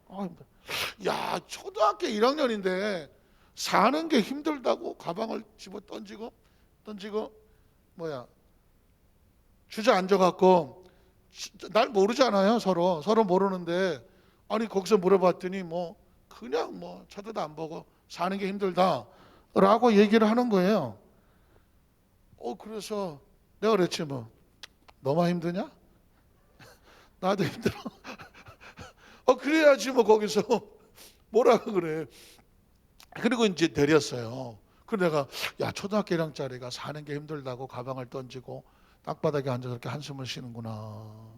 힘들어. 야, 초등학교 1학년인데 사는 게 힘들다고 가방을 집어 던지고 주저앉아갖고 날 모르잖아요. 서로 모르는데 아니 거기서 물어봤더니 그냥 쳐다도 안 보고 사는 게 힘들다라고 얘기를 하는 거예요. 그래서 내가 그랬지 너만 힘드냐? 나도 힘들어. 그래야지 거기서 뭐라고 그래. 그리고 이제 내렸어요. 그래서 내가 야 초등학교 1학년짜리가 사는 게 힘들다고 가방을 던지고 땅바닥에 앉아서 이렇게 한숨을 쉬는구나.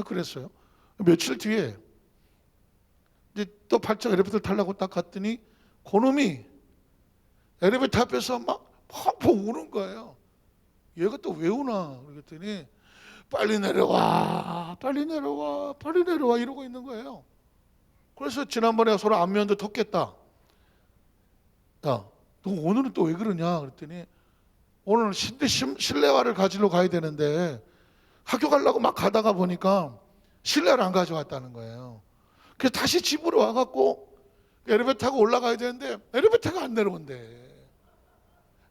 그랬어요. 며칠 뒤에 이제 또 발작 엘리베이터 타려고 딱 갔더니 그놈이 엘리베이터 앞에서 막 펑펑 우는 거예요. 얘가 또 왜 우나 그랬더니 빨리 내려와 이러고 있는 거예요. 그래서 지난번에 서로 안면도 텄겠다. 야, 너 오늘은 또 왜 그러냐 그랬더니 오늘 실내화를 가지러 가야 되는데 학교 가려고 막 가다가 보니까 실내화를 안 가져왔다는 거예요. 그래서 다시 집으로 와갖고 엘리베이터 타고 올라가야 되는데 엘리베이터가 안 내려온대.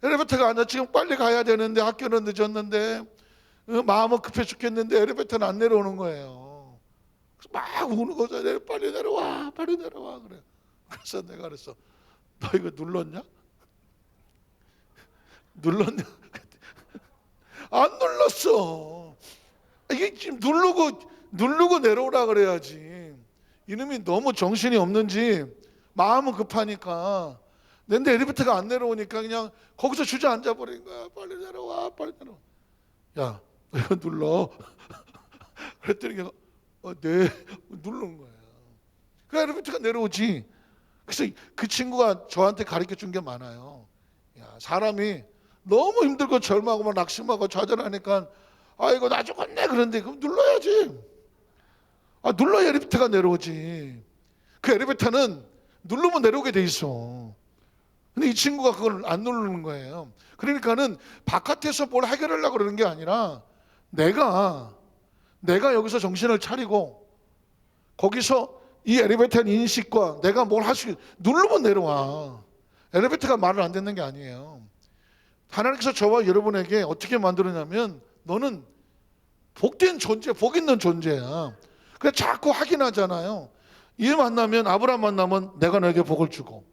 엘리베이터가 안 나. 지금 빨리 가야 되는데 학교는 늦었는데 마음은 급해 죽겠는데 엘리베이터는 안 내려오는 거예요. 그래서 막 우는 거죠. 빨리 내려와 그래. 그래서 내가 그랬어. 너 이거 눌렀냐? 안 눌렀어. 이게 지금 누르고 내려오라 그래야지. 이놈이 너무 정신이 없는지 마음은 급하니까 근데 엘리베이터가 안 내려오니까 그냥 거기서 주저앉아 버린 거야. 빨리 내려와. 야, 너 이거 눌러. 그랬더니 걔가 네 누르는 거야. 그 엘리베이터가 내려오지. 그래서 그 친구가 저한테 가르쳐 준 게 많아요. 야, 사람이 너무 힘들고 절망하고 막 낙심하고 좌절하니까 이거 나 죽었네 그런데 그럼 눌러야지. 눌러야 엘리베이터가 내려오지. 그 엘리베이터는 누르면 내려오게 돼 있어. 근데 이 친구가 그걸 안 누르는 거예요. 그러니까는 바깥에서 뭘 해결하려고 그러는 게 아니라 내가 여기서 정신을 차리고 거기서 이 엘리베이터의 인식과 내가 뭘 할 수 누르면 내려와. 엘리베이터가 말을 안 듣는 게 아니에요. 하나님께서 저와 여러분에게 어떻게 만들었냐면 너는 복된 존재, 복 있는 존재야. 그래 자꾸 확인하잖아요. 이 만나면 아브라함 만나면 내가 너에게 복을 주고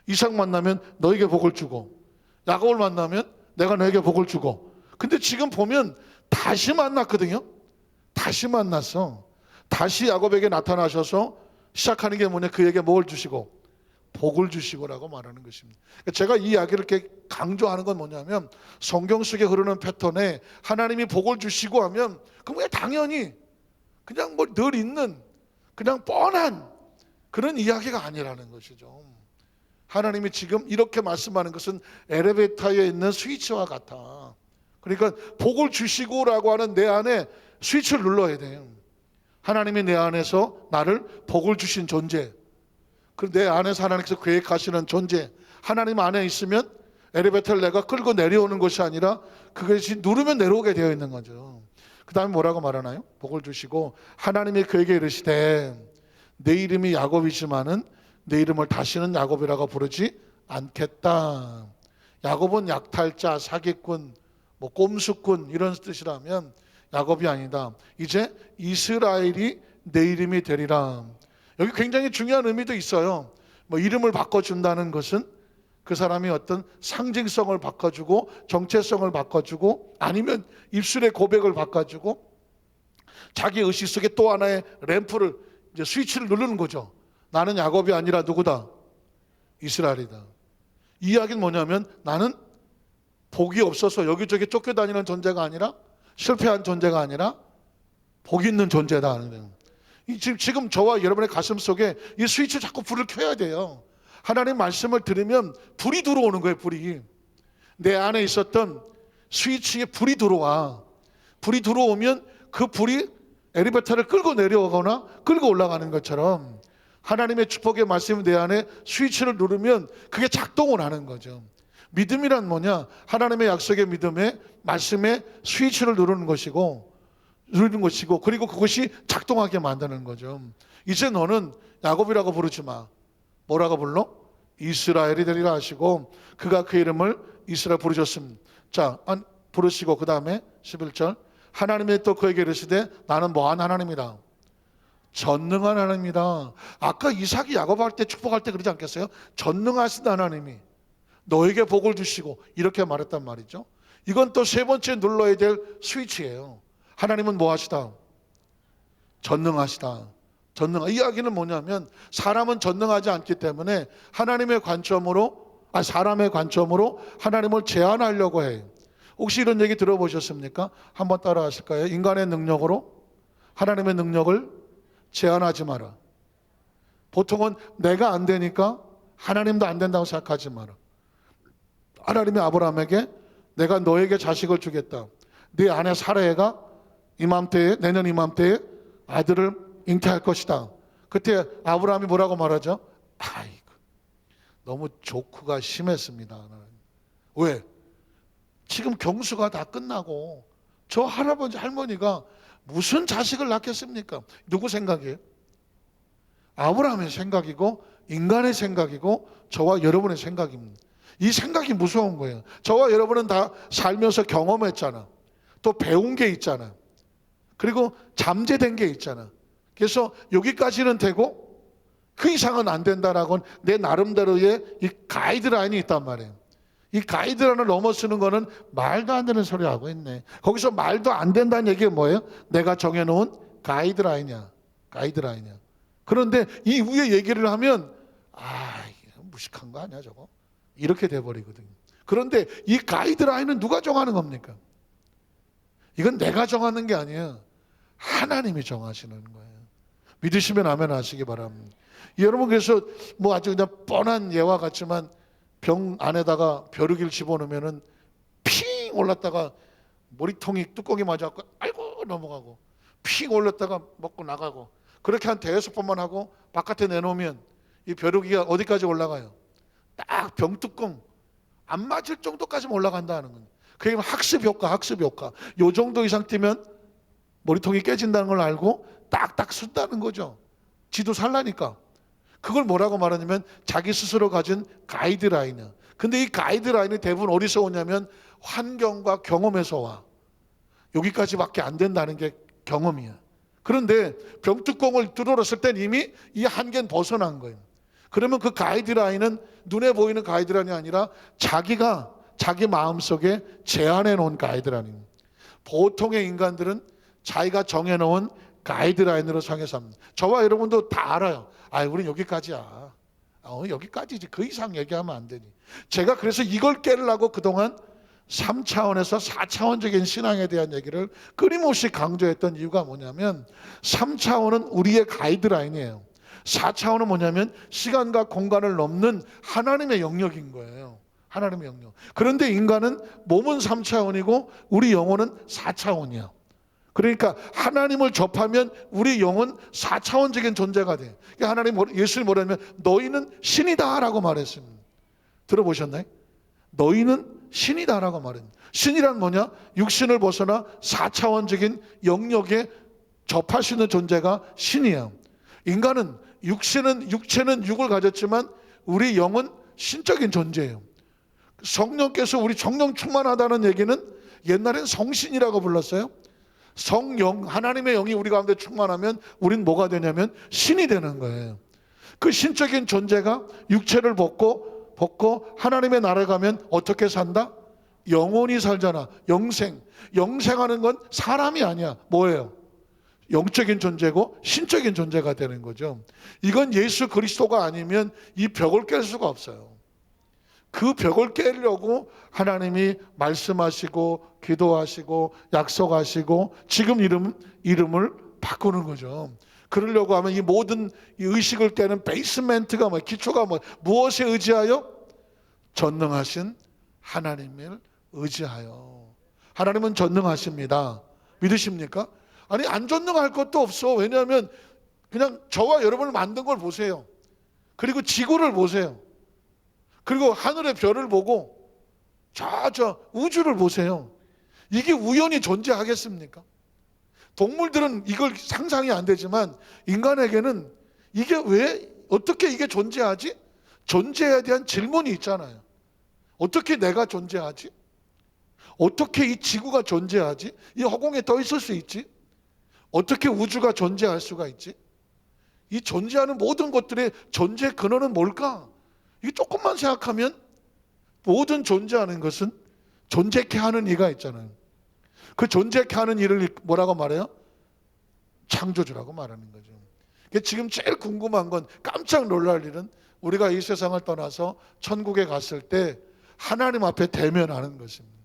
이삭 만나면 너에게 복을 주고 야곱을 만나면 내가 너에게 복을 주고 근데 지금 보면 다시 만났거든요. 다시 만났어. 다시 야곱에게 나타나셔서 시작하는 게 뭐냐 그에게 뭘 주시고 복을 주시고라고 말하는 것입니다. 제가 이 이야기를 이렇게 강조하는 건 뭐냐면 성경 속에 흐르는 패턴에 하나님이 복을 주시고 하면 그냥 당연히 그냥 늘 있는 그냥 뻔한 그런 이야기가 아니라는 것이죠. 하나님이 지금 이렇게 말씀하는 것은 엘리베이터에 있는 스위치와 같아. 그러니까 복을 주시고라고 하는 내 안에 스위치를 눌러야 돼요. 하나님이 내 안에서 나를 복을 주신 존재, 내 안에서 하나님께서 계획하시는 존재, 하나님 안에 있으면 엘리베이터를 내가 끌고 내려오는 것이 아니라 그것이 누르면 내려오게 되어 있는 거죠. 그 다음에 뭐라고 말하나요? 복을 주시고 하나님이 그에게 이르시되 내 이름이 야곱이지만은 내 이름을 다시는 야곱이라고 부르지 않겠다. 야곱은 약탈자, 사기꾼, 꼼수꾼 이런 뜻이라면 야곱이 아니다. 이제 이스라엘이 내 이름이 되리라. 여기 굉장히 중요한 의미도 있어요. 이름을 바꿔준다는 것은 그 사람이 어떤 상징성을 바꿔주고 정체성을 바꿔주고 아니면 입술의 고백을 바꿔주고 자기 의식 속에 또 하나의 램프를 이제 스위치를 누르는 거죠. 나는 야곱이 아니라 누구다? 이스라엘이다. 이 이야기는 뭐냐면 나는 복이 없어서 여기저기 쫓겨다니는 존재가 아니라 실패한 존재가 아니라 복 있는 존재다. 지금 저와 여러분의 가슴 속에 이 스위치 자꾸 불을 켜야 돼요. 하나님 말씀을 들으면 불이 들어오는 거예요. 불이 내 안에 있었던 스위치에 불이 들어와. 불이 들어오면 그 불이 엘리베이터를 끌고 내려오거나 끌고 올라가는 것처럼 하나님의 축복의 말씀이 내 안에 스위치를 누르면 그게 작동을 하는 거죠. 믿음이란 뭐냐? 하나님의 약속의 믿음에 말씀에 스위치를 누르는 것이고 그리고 그것이 작동하게 만드는 거죠. 이제 너는 야곱이라고 부르지 마. 뭐라고 불러? 이스라엘이 되리라 하시고 그가 그 이름을 이스라엘 부르셨습니다. 자, 부르시고 그 다음에 11절 하나님이 또 그에게 이르시되 나는 뭐한 하나님이다? 전능한 하나님이다. 아까 이삭이 야곱할 때 축복할 때 그러지 않겠어요? 전능하신 하나님이 너에게 복을 주시고 이렇게 말했단 말이죠. 이건 또 세 번째 눌러야 될 스위치예요. 하나님은 뭐 하시다? 전능하시다. 이 이야기는 뭐냐면 사람은 전능하지 않기 때문에 사람의 관점으로 하나님을 제한하려고 해요. 혹시 이런 얘기 들어보셨습니까? 한번 따라 하실까요? 인간의 능력으로 하나님의 능력을 제한하지 마라. 보통은 내가 안 되니까 하나님도 안 된다고 생각하지 마라. 하나님이 아브라함에게 내가 너에게 자식을 주겠다. 네 아내 사라가 내년 이맘때에 아들을 잉태할 것이다. 그때 아브라함이 뭐라고 말하죠? 아이고, 너무 조크가 심했습니다. 왜? 지금 경수가 다 끝나고 저 할아버지 할머니가 무슨 자식을 낳겠습니까? 누구 생각이에요? 아브라함의 생각이고 인간의 생각이고 저와 여러분의 생각입니다. 이 생각이 무서운 거예요. 저와 여러분은 다 살면서 경험했잖아. 또 배운 게 있잖아. 그리고 잠재된 게 있잖아. 그래서 여기까지는 되고 그 이상은 안 된다라고 내 나름대로의 이 가이드라인이 있단 말이에요. 이 가이드라인을 넘어서는 거는 말도 안 되는 소리 하고 있네. 거기서 말도 안 된다는 얘기가 뭐예요? 내가 정해놓은 가이드라인이야. 그런데 이 위에 얘기를 하면 무식한 거 아니야 저거? 이렇게 돼버리거든요. 그런데 이 가이드라인은 누가 정하는 겁니까? 이건 내가 정하는 게 아니에요. 하나님이 정하시는 거예요. 믿으시면 아멘 하시기 바랍니다. 여러분 그래서 뭐 아주 그냥 뻔한 예와 같지만 병 안에다가 벼룩이를 집어넣으면은 핑 올랐다가 머리통이 뚜껑이 맞아갖고 아이고 넘어가고 핑 올랐다가 먹고 나가고 그렇게 한 5번만 하고 바깥에 내놓으면 이 벼룩이가 어디까지 올라가요? 딱 병뚜껑 안 맞을 정도까지 올라간다는 거예요. 그게 학습 효과. 요 정도 이상 뛰면 머리통이 깨진다는 걸 알고 딱딱 쓴다는 거죠. 지도 살라니까. 그걸 뭐라고 말하냐면 자기 스스로 가진 가이드라인이야. 근데 이 가이드라인이 대부분 어디서 오냐면 환경과 경험에서 와. 여기까지밖에 안 된다는 게 경험이야. 그런데 병뚜껑을 뚫어놨을 땐 이미 이 한계는 벗어난 거예요. 그러면 그 가이드라인은 눈에 보이는 가이드라인이 아니라 자기가 자기 마음속에 제안해 놓은 가이드라인입니다. 보통의 인간들은 자기가 정해놓은 가이드라인으로 상해서 합니다. 저와 여러분도 다 알아요. 우린 여기까지야. 여기까지지. 그 이상 얘기하면 안 되니. 제가 그래서 이걸 깨려고 그동안 3차원에서 4차원적인 신앙에 대한 얘기를 끊임없이 강조했던 이유가 뭐냐면 3차원은 우리의 가이드라인이에요. 4차원은 뭐냐면 시간과 공간을 넘는 하나님의 영역인 거예요. 하나님의 영역. 그런데 인간은 몸은 3차원이고 우리 영혼은 4차원이야. 그러니까 하나님을 접하면 우리 영은 4차원적인 존재가 돼. 예수님 뭐라면 너희는 신이다라고 말했습니다. 들어보셨나요? 너희는 신이다라고 말했습니다. 신이란 뭐냐? 육신을 벗어나 4차원적인 영역에 접할 수 있는 존재가 신이야. 인간은 육체는 육을 가졌지만 우리 영은 신적인 존재예요. 성령께서 우리 성령 충만하다는 얘기는 옛날엔 성신이라고 불렀어요. 성령, 하나님의 영이 우리 가운데 충만하면 우린 뭐가 되냐면 신이 되는 거예요. 그 신적인 존재가 육체를 벗고 벗고 하나님의 나라에 가면 어떻게 산다? 영원히 살잖아. 영생. 영생하는 건 사람이 아니야. 뭐예요? 영적인 존재고 신적인 존재가 되는 거죠. 이건 예수 그리스도가 아니면 이 벽을 깰 수가 없어요. 그 벽을 깨려고 하나님이 말씀하시고 기도하시고 약속하시고 지금 이름을 바꾸는 거죠. 그러려고 하면 이 모든 이 의식을 깨는 베이스멘트가 기초가 무엇에 의지하여? 전능하신 하나님을 의지하여. 하나님은 전능하십니다. 믿으십니까? 아니, 안 전능할 것도 없어. 왜냐하면 그냥 저와 여러분을 만든 걸 보세요. 그리고 지구를 보세요. 그리고 하늘의 별을 보고 저 우주를 보세요. 이게 우연히 존재하겠습니까? 동물들은 이걸 상상이 안 되지만 인간에게는 이게 왜 어떻게 이게 존재하지? 존재에 대한 질문이 있잖아요. 어떻게 내가 존재하지? 어떻게 이 지구가 존재하지? 이 허공에 떠 있을 수 있지? 어떻게 우주가 존재할 수가 있지? 이 존재하는 모든 것들의 존재 근원은 뭘까? 이게 조금만 생각하면 모든 존재하는 것은 존재케 하는 이가 있잖아요. 그 존재케 하는 이를 뭐라고 말해요? 창조주라고 말하는 거죠. 지금 제일 궁금한 건, 깜짝 놀랄 일은 우리가 이 세상을 떠나서 천국에 갔을 때 하나님 앞에 대면하는 것입니다.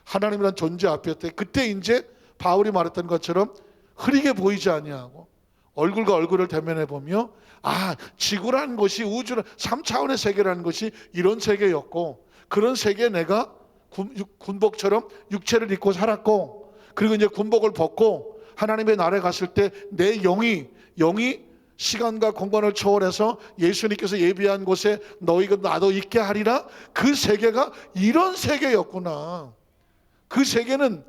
하나님이란 존재 앞에 때 그때 이제 바울이 말했던 것처럼 흐리게 보이지 아니하고 얼굴과 얼굴을 대면해 보며 지구라는 것이 우주는 3차원의 세계라는 것이 이런 세계였고, 그런 세계에 내가 군복처럼 육체를 입고 살았고, 그리고 이제 군복을 벗고 하나님의 나라에 갔을 때 내 영이 시간과 공간을 초월해서 예수님께서 예비한 곳에 너희가 나도 있게 하리라. 그 세계가 이런 세계였구나. 그 세계는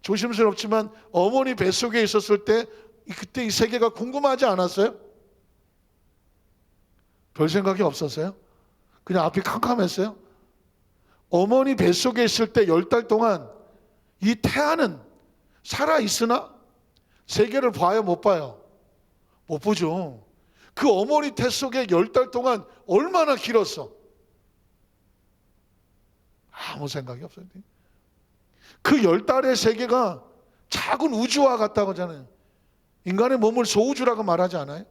조심스럽지만 어머니 뱃속에 있었을 때 그때 이 세계가 궁금하지 않았어요? 별 생각이 없었어요? 그냥 앞이 캄캄했어요? 어머니 뱃속에 있을 때 10달 동안 이 태아는 살아있으나 세계를 봐요, 못 봐요? 못 보죠. 그 어머니 태 속에 10달 동안 얼마나 길었어? 아무 생각이 없어요. 그 10달의 세계가 작은 우주와 같다고 하잖아요. 인간의 몸을 소우주라고 말하지 않아요?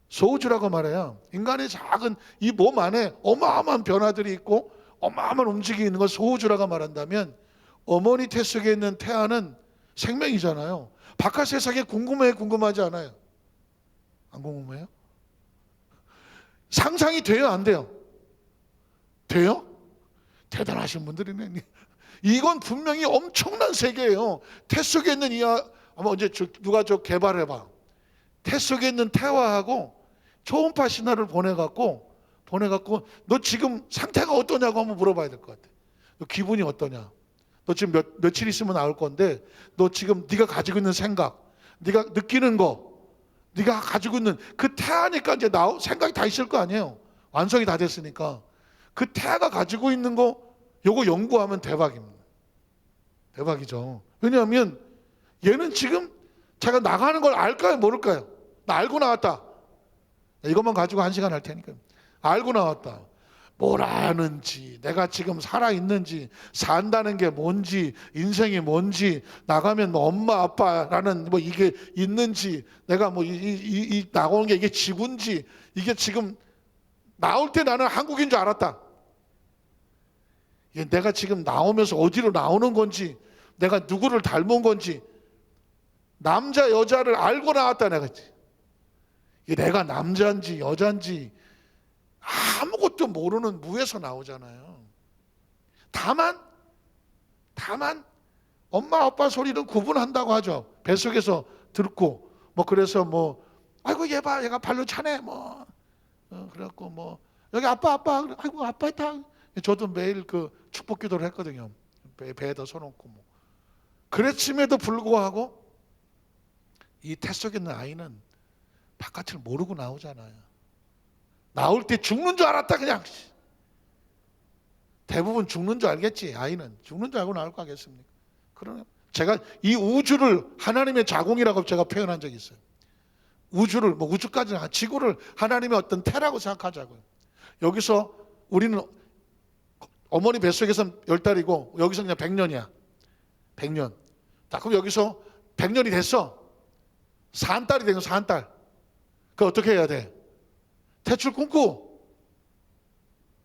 소우주라고 말해요. 인간의 작은 이 몸 안에 어마어마한 변화들이 있고 어마어마한 움직임이 있는 걸 소우주라고 말한다면, 어머니 태 속에 있는 태아는 생명이잖아요. 바깥 세상에 궁금하지 않아요? 안 궁금해요? 상상이 돼요, 안 돼요? 돼요? 대단하신 분들이네. 이건 분명히 엄청난 세계예요. 태 속에 있는 아마 언제 누가 개발해봐. 태 속에 있는 태화하고 초음파 신호를 보내갖고 너 지금 상태가 어떠냐고 한번 물어봐야 될 것 같아. 너 기분이 어떠냐? 너 지금 며칠 있으면 나올 건데 너 지금 네가 가지고 있는 생각, 네가 느끼는 거, 네가 가지고 있는 그 태아니까 이제 생각이 다 있을 거 아니에요. 완성이 다 됐으니까 그 태아가 가지고 있는 거 요거 연구하면 대박입니다. 대박이죠. 왜냐하면 얘는 지금 제가 나가는 걸 알까요, 모를까요? 나 알고 나왔다. 이것만 가지고 1시간 할 테니까. 알고 나왔다. 뭘 아는지, 내가 지금 살아있는지, 산다는 게 뭔지, 인생이 뭔지, 나가면 엄마 아빠라는 이게 있는지, 내가 나오는 게 이게 지구인지, 이게 지금 나올 때 나는 한국인 줄 알았다. 내가 지금 나오면서 어디로 나오는 건지, 내가 누구를 닮은 건지, 남자 여자를 알고 나왔다. 내가 남자인지 여자인지 아무것도 모르는 무에서 나오잖아요. 다만 엄마 아빠 소리는 구분한다고 하죠. 뱃속에서 듣고 그래서 아이고 얘가 발로 차네 그래갖고 여기 아빠 아이고 아빠 있다. 저도 매일 그 축복 기도를 했거든요. 배에다 서놓고 그랬음에도 불구하고 이 태 속에 있는 아이는 바깥을 모르고 나오잖아요. 나올 때 죽는 줄 알았다. 그냥 대부분 죽는 줄 알겠지. 아이는 죽는 줄 알고 나올 거 하겠습니까? 그러면 제가 이 우주를 하나님의 자궁이라고 제가 표현한 적이 있어요. 우주를 우주까지는 지구를 하나님의 어떤 태라고 생각하자고요. 여기서 우리는 어머니 뱃속에서 10달이고 여기서 그냥 100년이야. 100년. 자, 그럼 여기서 100년이 됐어. 40달이 된 거, 40달. 그 어떻게 해야 돼? 대출 끊고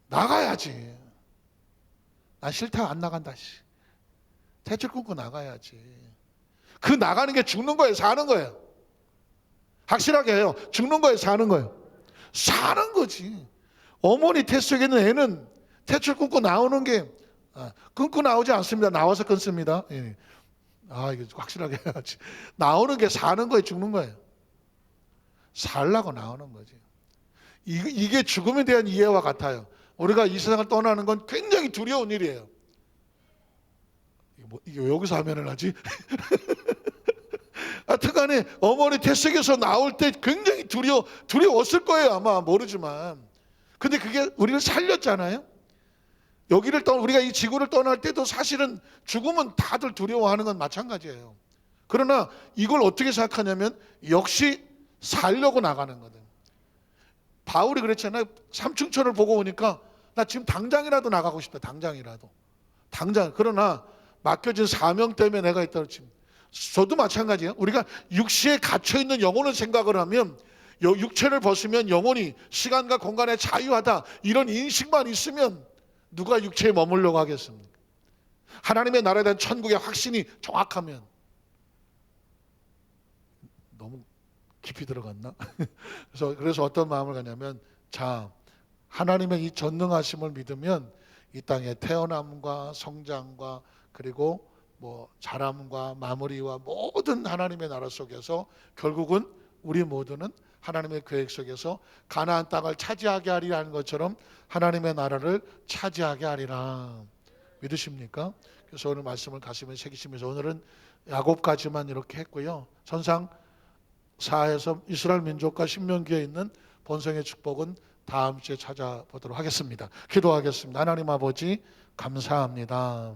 나가야지. 난 싫다, 안 나간다. 대출 끊고 나가야지. 그 나가는 게 죽는 거예요, 사는 거예요? 확실하게 해요. 죽는 거예요, 사는 거예요? 사는 거지. 어머니 태 속에 있는 애는 대출 끊고 나오는 게 끊고 나오지 않습니다. 나와서 끊습니다. 예. 이거 확실하게 해야지. 나오는 게 사는 거예요, 죽는 거예요? 살라고 나오는 거지. 이게 죽음에 대한 이해와 같아요. 우리가 이 세상을 떠나는 건 굉장히 두려운 일이에요. 이거 여기서 하면은 하지? 하여튼간에 어머니 태속에서 나올 때 굉장히 두려웠을 거예요. 아마 모르지만. 근데 그게 우리를 살렸잖아요. 우리가 이 지구를 떠날 때도 사실은 죽음은 다들 두려워하는 건 마찬가지예요. 그러나 이걸 어떻게 생각하냐면 역시 살려고 나가는 거든. 바울이 그랬잖아요. 삼층천을 보고 오니까 나 지금 당장이라도 나가고 싶다. 당장이라도. 당장. 그러나 맡겨진 사명 때문에 내가 있다고 지금. 저도 마찬가지예요. 우리가 육시에 갇혀있는 영혼을 생각을 하면 육체를 벗으면 영혼이 시간과 공간에 자유하다. 이런 인식만 있으면 누가 육체에 머물려고 하겠습니까? 하나님의 나라에 대한 천국의 확신이 정확하면. 너무 깊이 들어갔나? 그래서 어떤 마음을 갖냐면, 자, 하나님의 이 전능하심을 믿으면 이 땅에 태어남과 성장과 그리고 자람과 마무리와 모든 하나님의 나라 속에서 결국은 우리 모두는 하나님의 계획 속에서 가나안 땅을 차지하게 하리라 하는 것처럼 하나님의 나라를 차지하게 하리라. 믿으십니까? 그래서 오늘 말씀을 가슴에 새기시면서 오늘은 야곱까지만 이렇게 했고요. 선상 4에서 이스라엘 민족과 신명기에 있는 본성의 축복은 다음 주에 찾아보도록 하겠습니다. 기도하겠습니다. 하나님 아버지 감사합니다.